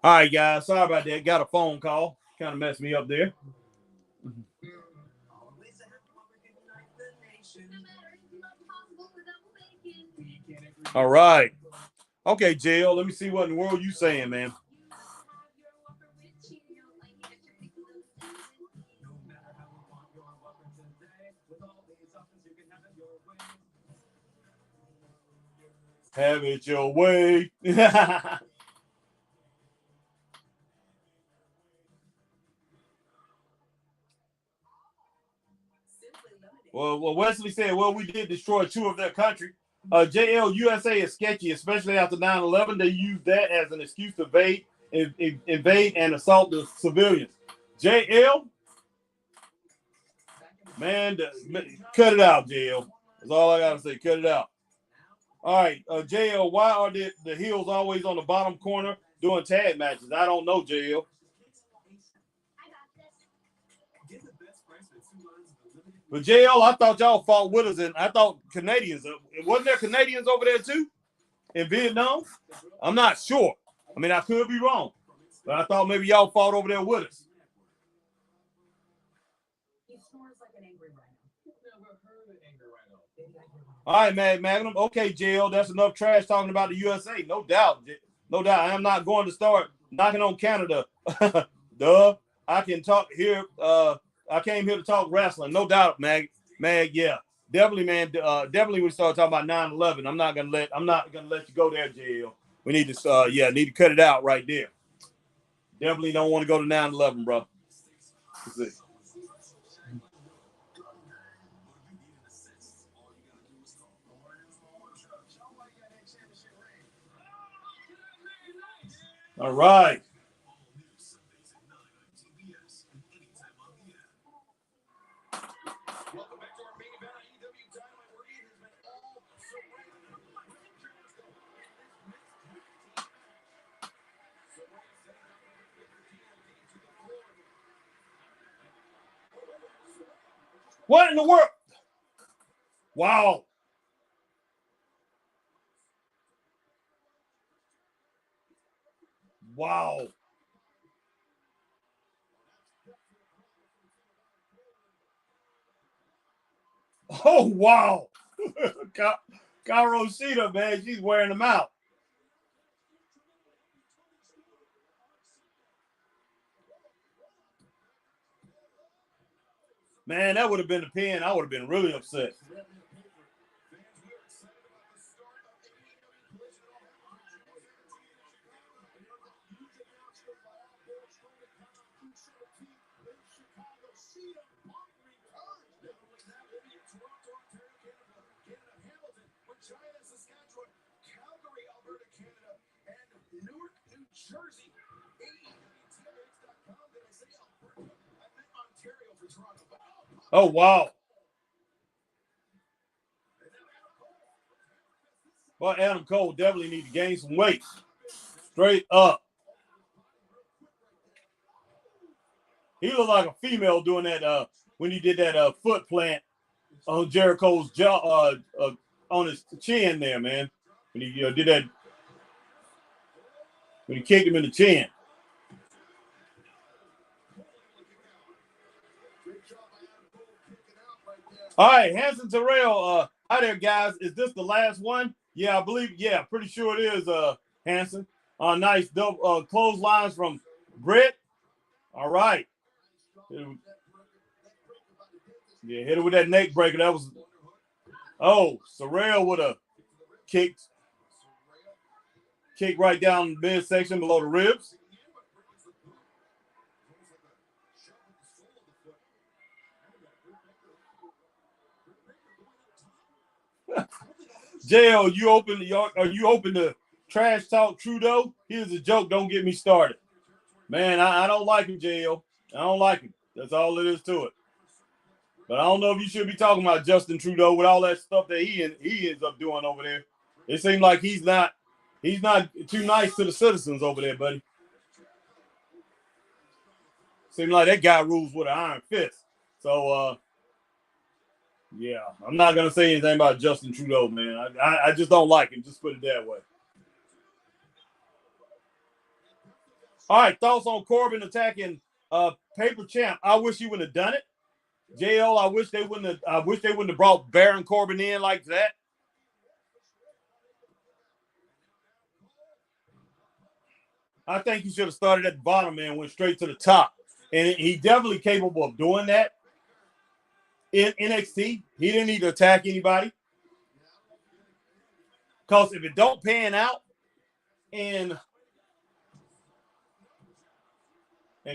Speaker 1: All right, guys. Sorry about that. Got a phone call. Kind of messed me up there. All right. Okay, JL, let me see what in the world you saying, man. Have it your way. Well, Wesley said, well, we did destroy 2 of their country. JL USA is sketchy, especially after 9/11. They used that as an excuse to invade invade and assault the civilians. JL, man, cut it out, JL. That's all I gotta say. Cut it out. All right, JL, why are the heels always on the bottom corner doing tag matches? I don't know, JL. But JL, I thought y'all fought with us, and I thought Canadians. Wasn't there Canadians over there too in Vietnam? I'm not sure. I mean, I could be wrong, but I thought maybe y'all fought over there with us.
Speaker 3: He snores like an angry rhino.
Speaker 2: Never heard an angry rhino.
Speaker 1: All right, Mad Magnum. Okay, JL, that's enough trash talking about the USA. No doubt. No doubt. I am not going to start knocking on Canada. Duh. I can talk here. I came here to talk wrestling. No doubt, Mag, yeah. Definitely, man. Definitely we start talking about 9/11. I'm not gonna let you go there, JL. We need to need to cut it out right there. Definitely don't want to go to 9/11, bro. Let's see. All right.
Speaker 2: Welcome back to our main event on AEW Dynamite, where it has been all
Speaker 1: What in the world? Wow. Wow. Oh, wow. Karoshita, man, she's wearing them out. Man, that would have been the pin. I would have been really upset.
Speaker 2: Jersey, AEWTMX.com. Did I say Alberta? I meant Ontario for Toronto.
Speaker 1: Oh, wow. Well, Adam Cole definitely need to gain some weight. Straight up. He looked like a female doing that when he did that foot plant on Jericho's jaw, on his chin there, man. When he did that, when he kicked him in the chin. All right, Hanson Terrell. Hi there, guys. Is this the last one? Yeah, I believe. Yeah, pretty sure it is. Hanson. Nice double clotheslines from Britt. All right. Yeah, hit it with that neck breaker. That was. Oh, Terrell would have kicked right down the midsection below the ribs. JL, are you open to trash talk Trudeau? Here's a joke. Don't get me started. Man, I don't like him, JL. I don't like him. That's all it is to it. But I don't know if you should be talking about Justin Trudeau with all that stuff that he ends up doing over there. It seems like he's not too nice to the citizens over there, buddy. Seems like that guy rules with an iron fist. So, yeah, I'm not going to say anything about Justin Trudeau, man. I just don't like him. Just put it that way. All right, thoughts on Corbin attacking Paper Champ. I wish he wouldn't have done it. JL, I wish they wouldn't have brought Baron Corbin in like that. I think he should have started at the bottom and went straight to the top. And he's definitely capable of doing that. In NXT, he didn't need to attack anybody. Because if it don't pan out and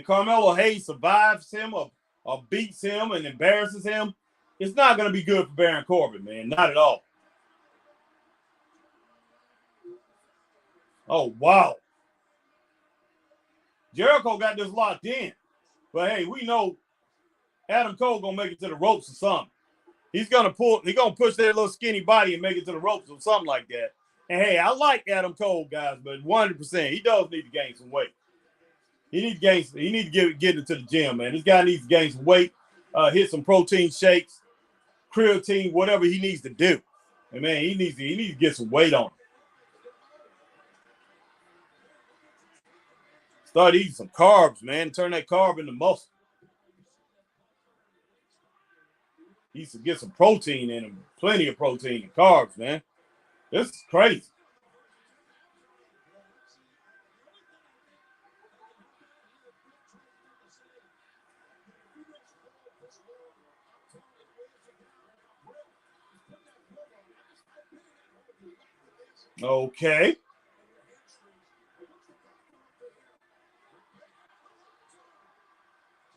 Speaker 1: Carmelo Hayes survives him or beats him and embarrasses him, it's not going to be good for Baron Corbin, man. Not at all. Oh, wow. Jericho got this locked in. But hey, we know Adam Cole gonna make it to the ropes or something. He's gonna push that little skinny body and make it to the ropes or something like that. And hey, I like Adam Cole, guys, but 100%, he does need to gain some weight. He needs to get into the gym, man. This guy needs to gain some weight, hit some protein shakes, creatine, whatever he needs to do. And man, he needs to get some weight on him. Start eating some carbs, man. Turn that carb into muscle. He needs to get some protein in him. Plenty of protein and carbs, man. This is crazy. Okay.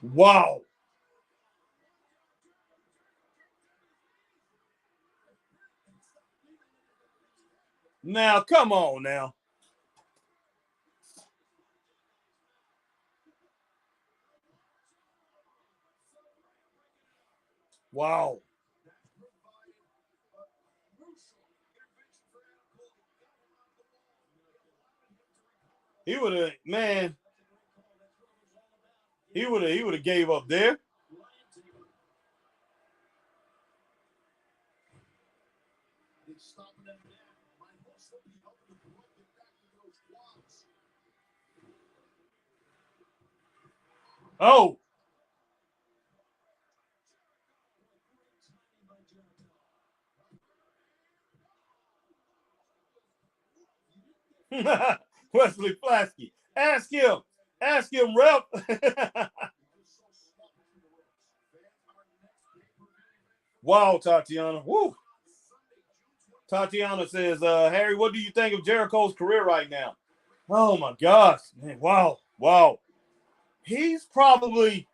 Speaker 1: Wow. Now, come on now. Wow. He would have, man. He would have gave up there. Oh. Wesley Flasky. Ask him, Rep. Wow, Tatiana. Woo. Tatiana says, Harry, what do you think of Jericho's career right now? Oh my gosh, man. Wow. He's probably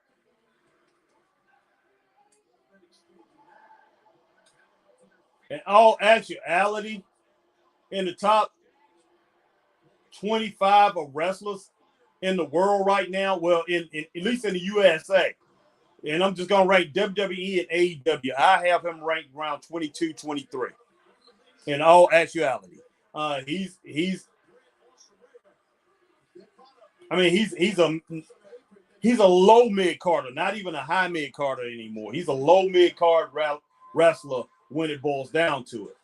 Speaker 1: in all actuality in the top 25 of wrestlers in the world right now. Well, in at least in the USA. And I'm just going to rank WWE and AEW. I have him ranked around 22, 23 in all actuality. He's a low mid carder, not even a high mid carder anymore. He's a low mid card wrestler when it boils down to it.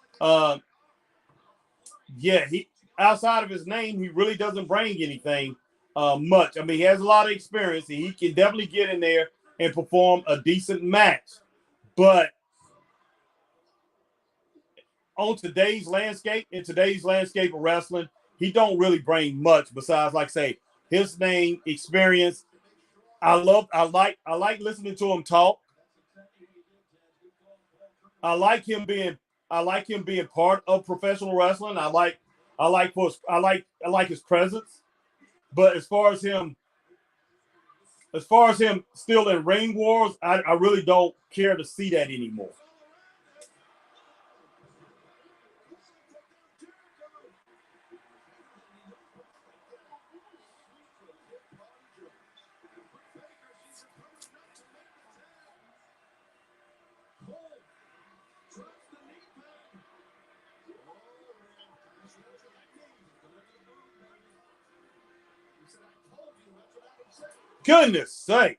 Speaker 1: He outside of his name, he really doesn't bring anything much. I mean, he has a lot of experience, and he can definitely get in there and perform a decent match. But in today's landscape of wrestling, he don't really bring much besides, like I say, his name, experience. I like listening to him talk. I like him being part of professional wrestling. I like his presence. But as far as him still in ring wars, I really don't care to see that anymore. Goodness sake.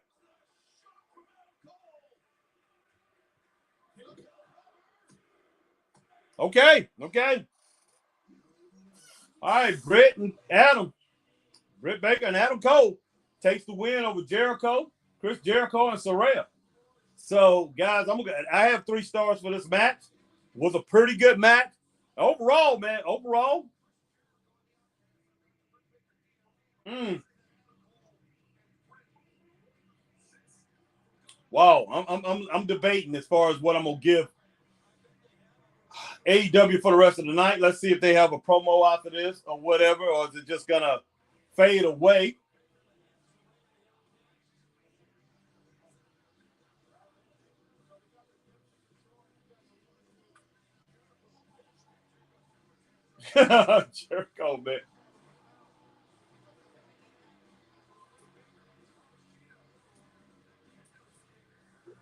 Speaker 1: Okay. All right, Britt Baker and Adam Cole takes the win over Chris Jericho, and Saraya. So, guys, I have 3 stars for this match. It was a pretty good match. Overall, man. Wow, I'm debating as far as what I'm gonna give AEW for the rest of the night. Let's see if they have a promo after this or whatever, or is it just gonna fade away? Jericho, man.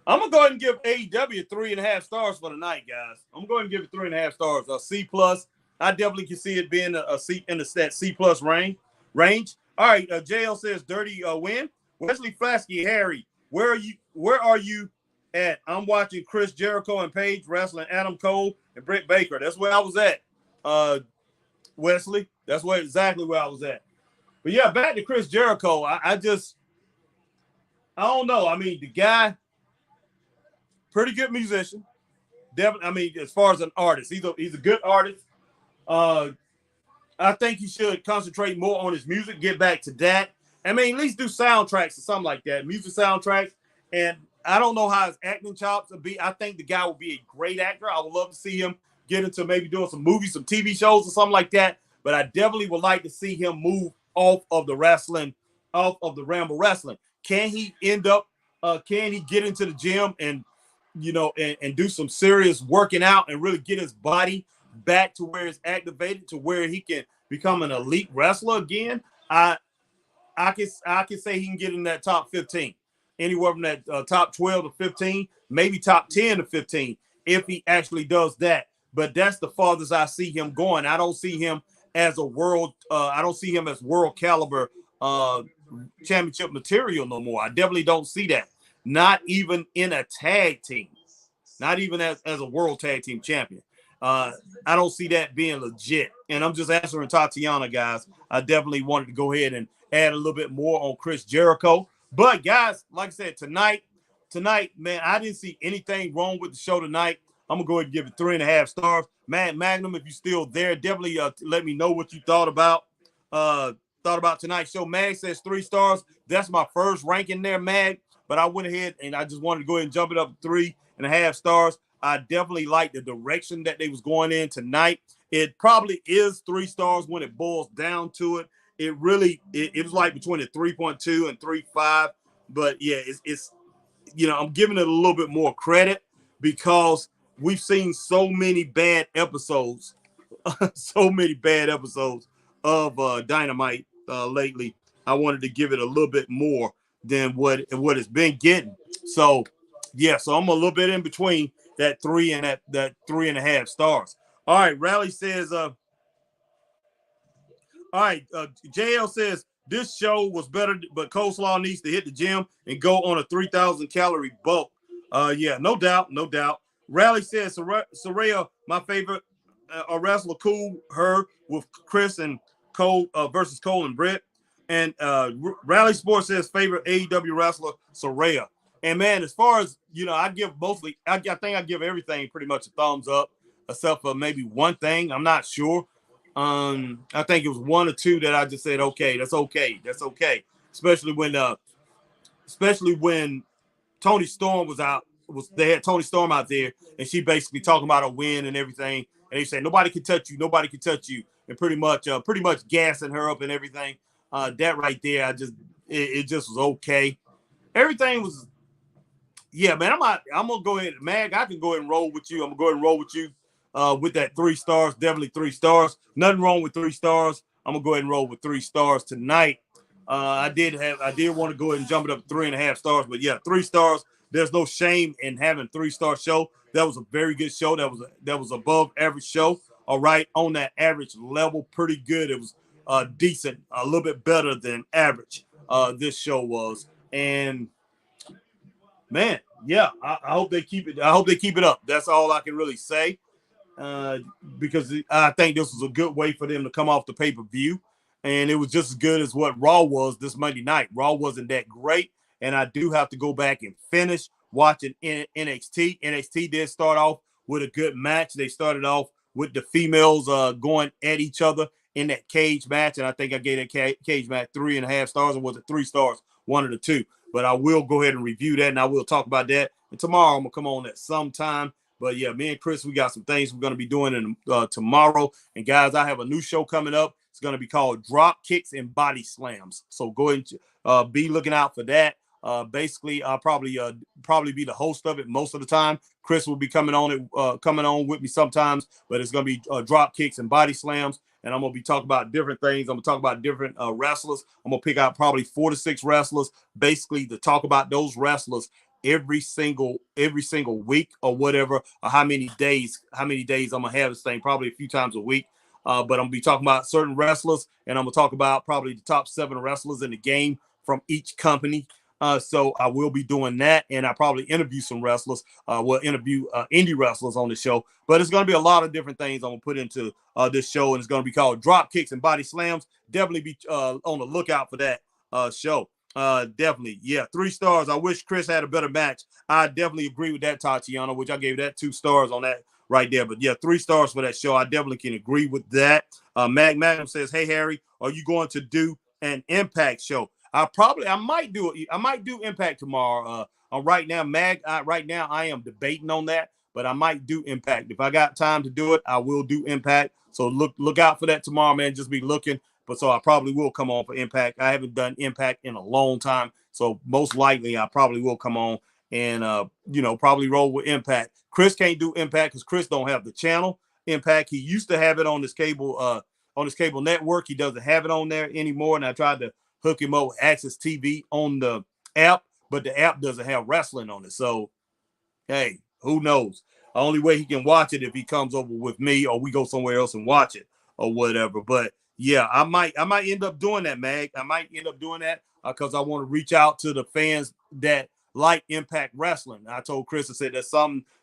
Speaker 1: I'm gonna go ahead and give AEW 3.5 stars for the night, guys. I'm going to give it 3.5 stars. A C plus. I definitely can see it being a C in that C plus range. All right, JL says dirty win. Wesley Flasky, Harry, where are you? Where are you at? I'm watching Chris Jericho and Paige wrestling Adam Cole and Britt Baker. That's where I was at, Wesley. That's exactly where I was at. But yeah, back to Chris Jericho. I don't know. I mean, the guy, pretty good musician. Definitely, I mean, as far as an artist, he's a good artist. I think he should concentrate more on his music, get back to that. I mean, at least do soundtracks or something like that, music soundtracks. And I don't know how his acting chops will be. I think the guy will be a great actor. I would love to see him get into maybe doing some movies, some TV shows or something like that. But I definitely would like to see him move off of the wrestling, off of the Ramble wrestling. Can he end up, can he get into the gym and, and do some serious working out and really get his body back to where it's activated to where he can become an elite wrestler again? I can say he can get in that top 15, anywhere from that top 12 to 15, maybe top 10 to 15 if he actually does that. But that's the farthest I see him going. I don't see him as a world. I don't see him as world caliber championship material no more. I definitely don't see that. Not even in a tag team. Not even as a world tag team champion. I don't see that being legit. And I'm just answering Tatiana, guys. I definitely wanted to go ahead and add a little bit more on Chris Jericho. But, guys, like I said, tonight, man, I didn't see anything wrong with the show tonight. I'm going to go ahead and give it 3.5 stars. Magnum, if you're still there, definitely let me know what you thought about tonight's show. Mag says 3 stars. That's my first ranking there, Mag. But I went ahead and I just wanted to go ahead and jump it up to 3.5 stars. I definitely like the direction that they was going in tonight. It probably is 3 stars when it boils down to it. It really, it was like between a 3.2 and 3.5. But yeah, it's I'm giving it a little bit more credit because we've seen so many bad episodes, of Dynamite lately. I wanted to give it a little bit more than what it's been getting. So yeah, so I'm a little bit in between that 3 and that 3.5 stars. All right, Rally says, all right, JL says this show was better, but Coleslaw needs to hit the gym and go on a 3,000 calorie bulk. Yeah, no doubt. Rally says Saraya, my favorite wrestler, cool her with Chris and Cole versus Cole and Britt. And Rally Sports says favorite AEW wrestler, Saraya. And man, as far as I give I think I give everything pretty much a thumbs up, except for maybe one thing. I'm not sure. I think it was 1 or 2 that I just said, okay, that's okay. Especially when Tony Storm was out. They had Tony Storm out there, and she basically talking about a win and everything. And they said nobody can touch you, and pretty much gassing her up and everything. That right there, it just was okay. Everything was. Yeah, man, I'm gonna go ahead, Mag. I can go ahead and roll with you. I'm gonna go ahead and roll with you with that 3 stars. Definitely 3 stars. Nothing wrong with 3 stars. I'm gonna go ahead and roll with 3 stars tonight. I did want to go ahead and jump it up to 3.5 stars, but yeah, 3 stars. There's no shame in having a 3-star show. That was a very good show. That was above average show. All right, on that average level, pretty good. It was decent, a little bit better than average. This show was, and man, yeah, I hope they keep it. I hope they keep it up. That's all I can really say, because I think this was a good way for them to come off the pay-per-view, and it was just as good as what Raw was this Monday night. Raw wasn't that great, and I do have to go back and finish watching NXT. NXT did start off with a good match. They started off with the females going at each other in that cage match, and I think I gave that cage match 3.5 stars, or was it 3 stars? One of the two. But I will go ahead and review that, and I will talk about that. And tomorrow I'm going to come on at some time. But, yeah, me and Chris, we got some things we're going to be doing tomorrow. And, guys, I have a new show coming up. It's going to be called Drop Kicks and Body Slams. So go ahead and be looking out for that. Basically, I'll probably be the host of it most of the time. Chris will be coming on with me sometimes. But it's going to be Drop Kicks and Body Slams. And I'm going to be talking about different things. I'm going to talk about different wrestlers. I'm going to pick out probably 4 to 6 wrestlers, basically to talk about those wrestlers every single week or whatever, or how many days I'm gonna have this thing, probably a few times a week. But I'm gonna be talking about certain wrestlers, and I'm gonna talk about probably the top 7 wrestlers in the game from each company. So I will be doing that, and I probably interview some wrestlers. We'll interview indie wrestlers on the show, but it's going to be a lot of different things I'm going to put into this show, and it's going to be called Drop Kicks and Body Slams. Definitely be on the lookout for that show. Definitely, yeah, 3 stars. I wish Chris had a better match. I definitely agree with that, Tatiana, which I gave that 2 stars on that right there. But yeah, 3 stars for that show. I definitely can agree with that. Magnum says, "Hey Harry, are you going to do an Impact show?" I might do it. I might do Impact tomorrow. Right now, right now I am debating on that, but I might do Impact. If I got time to do it, I will do Impact. So look out for that tomorrow, man. Just be looking. But so I probably will come on for Impact. I haven't done Impact in a long time, so most likely I probably will come on and probably roll with Impact. Chris can't do Impact because Chris don't have the channel Impact. He used to have it on his cable network. He doesn't have it on there anymore, and I tried to hook him up with Access TV on the app, but the app doesn't have wrestling on it. So, hey, who knows? The only way he can watch it if he comes over with me or we go somewhere else and watch it or whatever. But yeah, I might end up doing that, Mag. I might end up doing that because I want to reach out to the fans that like Impact Wrestling. I told Chris, I said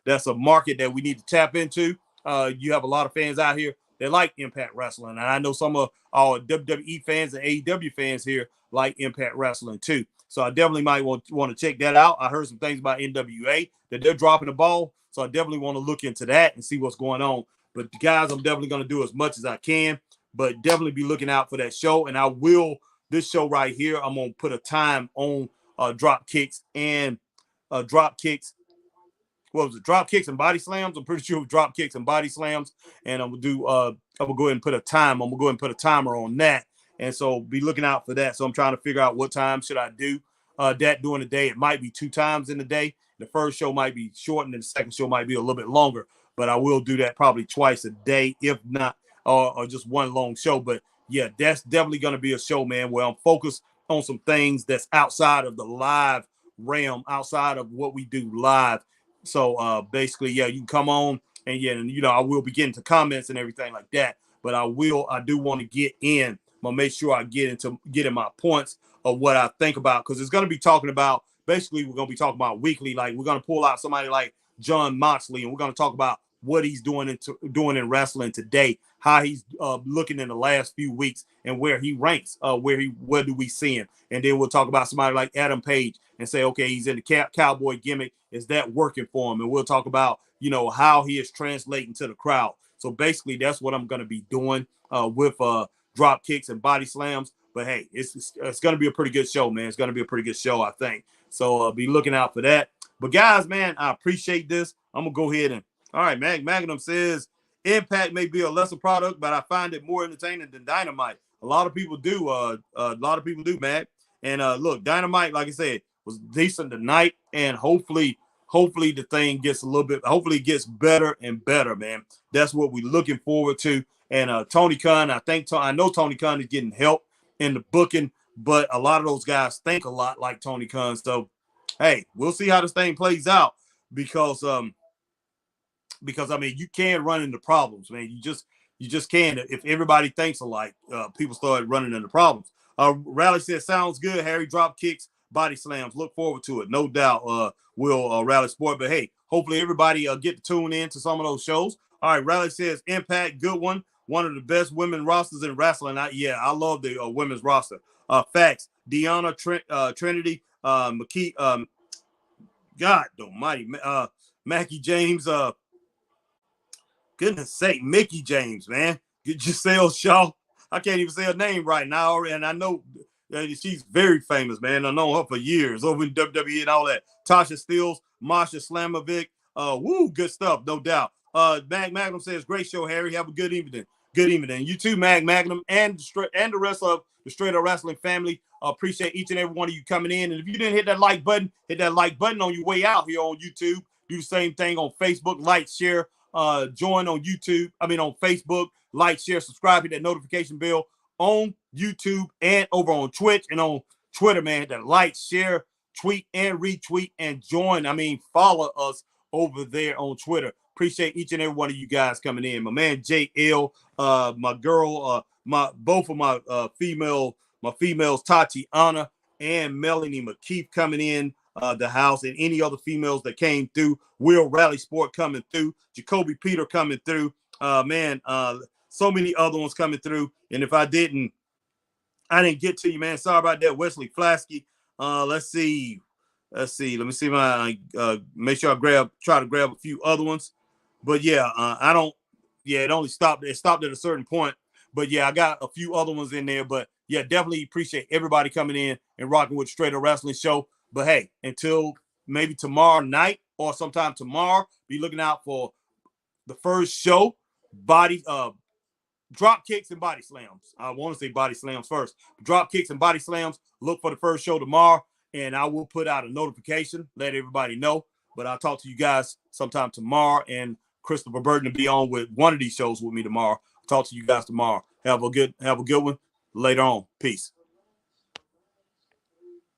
Speaker 1: that's a market that we need to tap into. You have a lot of fans out here that like Impact Wrestling, and I know some of our WWE fans and AEW fans here like Impact Wrestling too. So I definitely might want to check that out. I heard some things about NWA that they're dropping the ball, so I definitely want to look into that and see what's going on. But guys, I'm definitely going to do as much as I can, but definitely be looking out for that show. And I will, this show right here, I'm going to put a time on drop kicks and drop kicks. What was it? Drop kicks and body slams. I'm pretty sure drop kicks and body slams. And I'm gonna go ahead and put a time. I'm gonna go ahead and put a timer on that. And so be looking out for that. So I'm trying to figure out what time should I do that during the day. It might be 2 times in the day. The first show might be short, and the second show might be a little bit longer. But I will do that probably twice a day, if not, or just one long show. But yeah, that's definitely gonna be a show, man, where I'm focused on some things that's outside of the live realm, outside of what we do live. So basically, yeah, you can come on and I will be getting to comments and everything like that. But I do want to get in. I'm gonna make sure I get in my points of what I think about, because it's gonna be talking about, basically we're gonna be talking about weekly. Like we're gonna pull out somebody like John Moxley, and we're gonna talk about what he's doing in wrestling today, how he's looking in the last few weeks, and where he ranks, where do we see him, and then we'll talk about somebody like Adam Page and say, okay, he's in the cowboy gimmick. Is that working for him? And we'll talk about, how he is translating to the crowd. So basically, that's what I'm going to be doing with drop kicks and body slams. But hey, it's going to be a pretty good show, man. It's going to be a pretty good show, I think. So be looking out for that. But guys, man, I appreciate this. I'm going to go ahead and, all right, Magnum says, Impact may be a lesser product, but I find it more entertaining than Dynamite. A lot of people do. Mag. And look, Dynamite, like I said, was decent tonight, and hopefully the thing gets hopefully it gets better and better, man. That's what we're looking forward to. And Tony Khan, I know Tony Khan is getting help in the booking, but a lot of those guys think a lot like Tony Khan. So, hey, we'll see how this thing plays out, because I mean, you can run into problems, man. You just can. If everybody thinks alike, people start running into problems. Rally says, sounds good, Harry. Drop kicks, body slams. Look forward to it. No doubt we'll Rally Sport. But hey, hopefully everybody get to tune in to some of those shows. All right, Rally says, Impact, good one. One of the best women rosters in wrestling. I love the women's roster. Facts. Deanna, Trinity, McKee, God almighty, Mackie James, goodness sake, Mickey James, man. Giselle Shaw. I can't even say her name right now. And I know she's very famous, man. I know her for years over in WWE and all that. Tasha Steeles, Marsha Slamovic. Good stuff, no doubt. Magnum says, great show, Harry. Have a good evening. Good evening. You too, Magnum, and the rest of the Straight Up Wrestling family. Appreciate each and every one of you coming in. And if you didn't hit that like button, hit that like button on your way out here on YouTube. Do the same thing on Facebook. Like, share, join on YouTube. On Facebook. Like, share, subscribe, hit that notification bell on YouTube and over on Twitch and on Twitter, man. Hit that like, share, tweet and retweet and join. Follow us over there on Twitter. Appreciate each and every one of you guys coming in. My man JL, my girl, both of my females, Tatiana and Melanie McKeith coming in the house, and any other females that came through. Will Rally Sport coming through. Jacoby Peter coming through. So many other ones coming through. And if I didn't get to you, man. Sorry about that. Wesley Flasky. Let's see. Let me see my make sure I try to grab a few other ones. But yeah, it only stopped. It stopped at a certain point. But yeah, I got a few other ones in there. But yeah, definitely appreciate everybody coming in and rocking with Straight Up Wrestling Show. But hey, until maybe tomorrow night or sometime tomorrow, be looking out for the first show, drop kicks and body slams. I want to say body slams first. Drop kicks and body slams. Look for the first show tomorrow, and I will put out a notification, let everybody know. But I'll talk to you guys sometime tomorrow, and Christopher Burton to be on with one of these shows with me tomorrow. Talk to you guys tomorrow. Have a good one later on. Peace.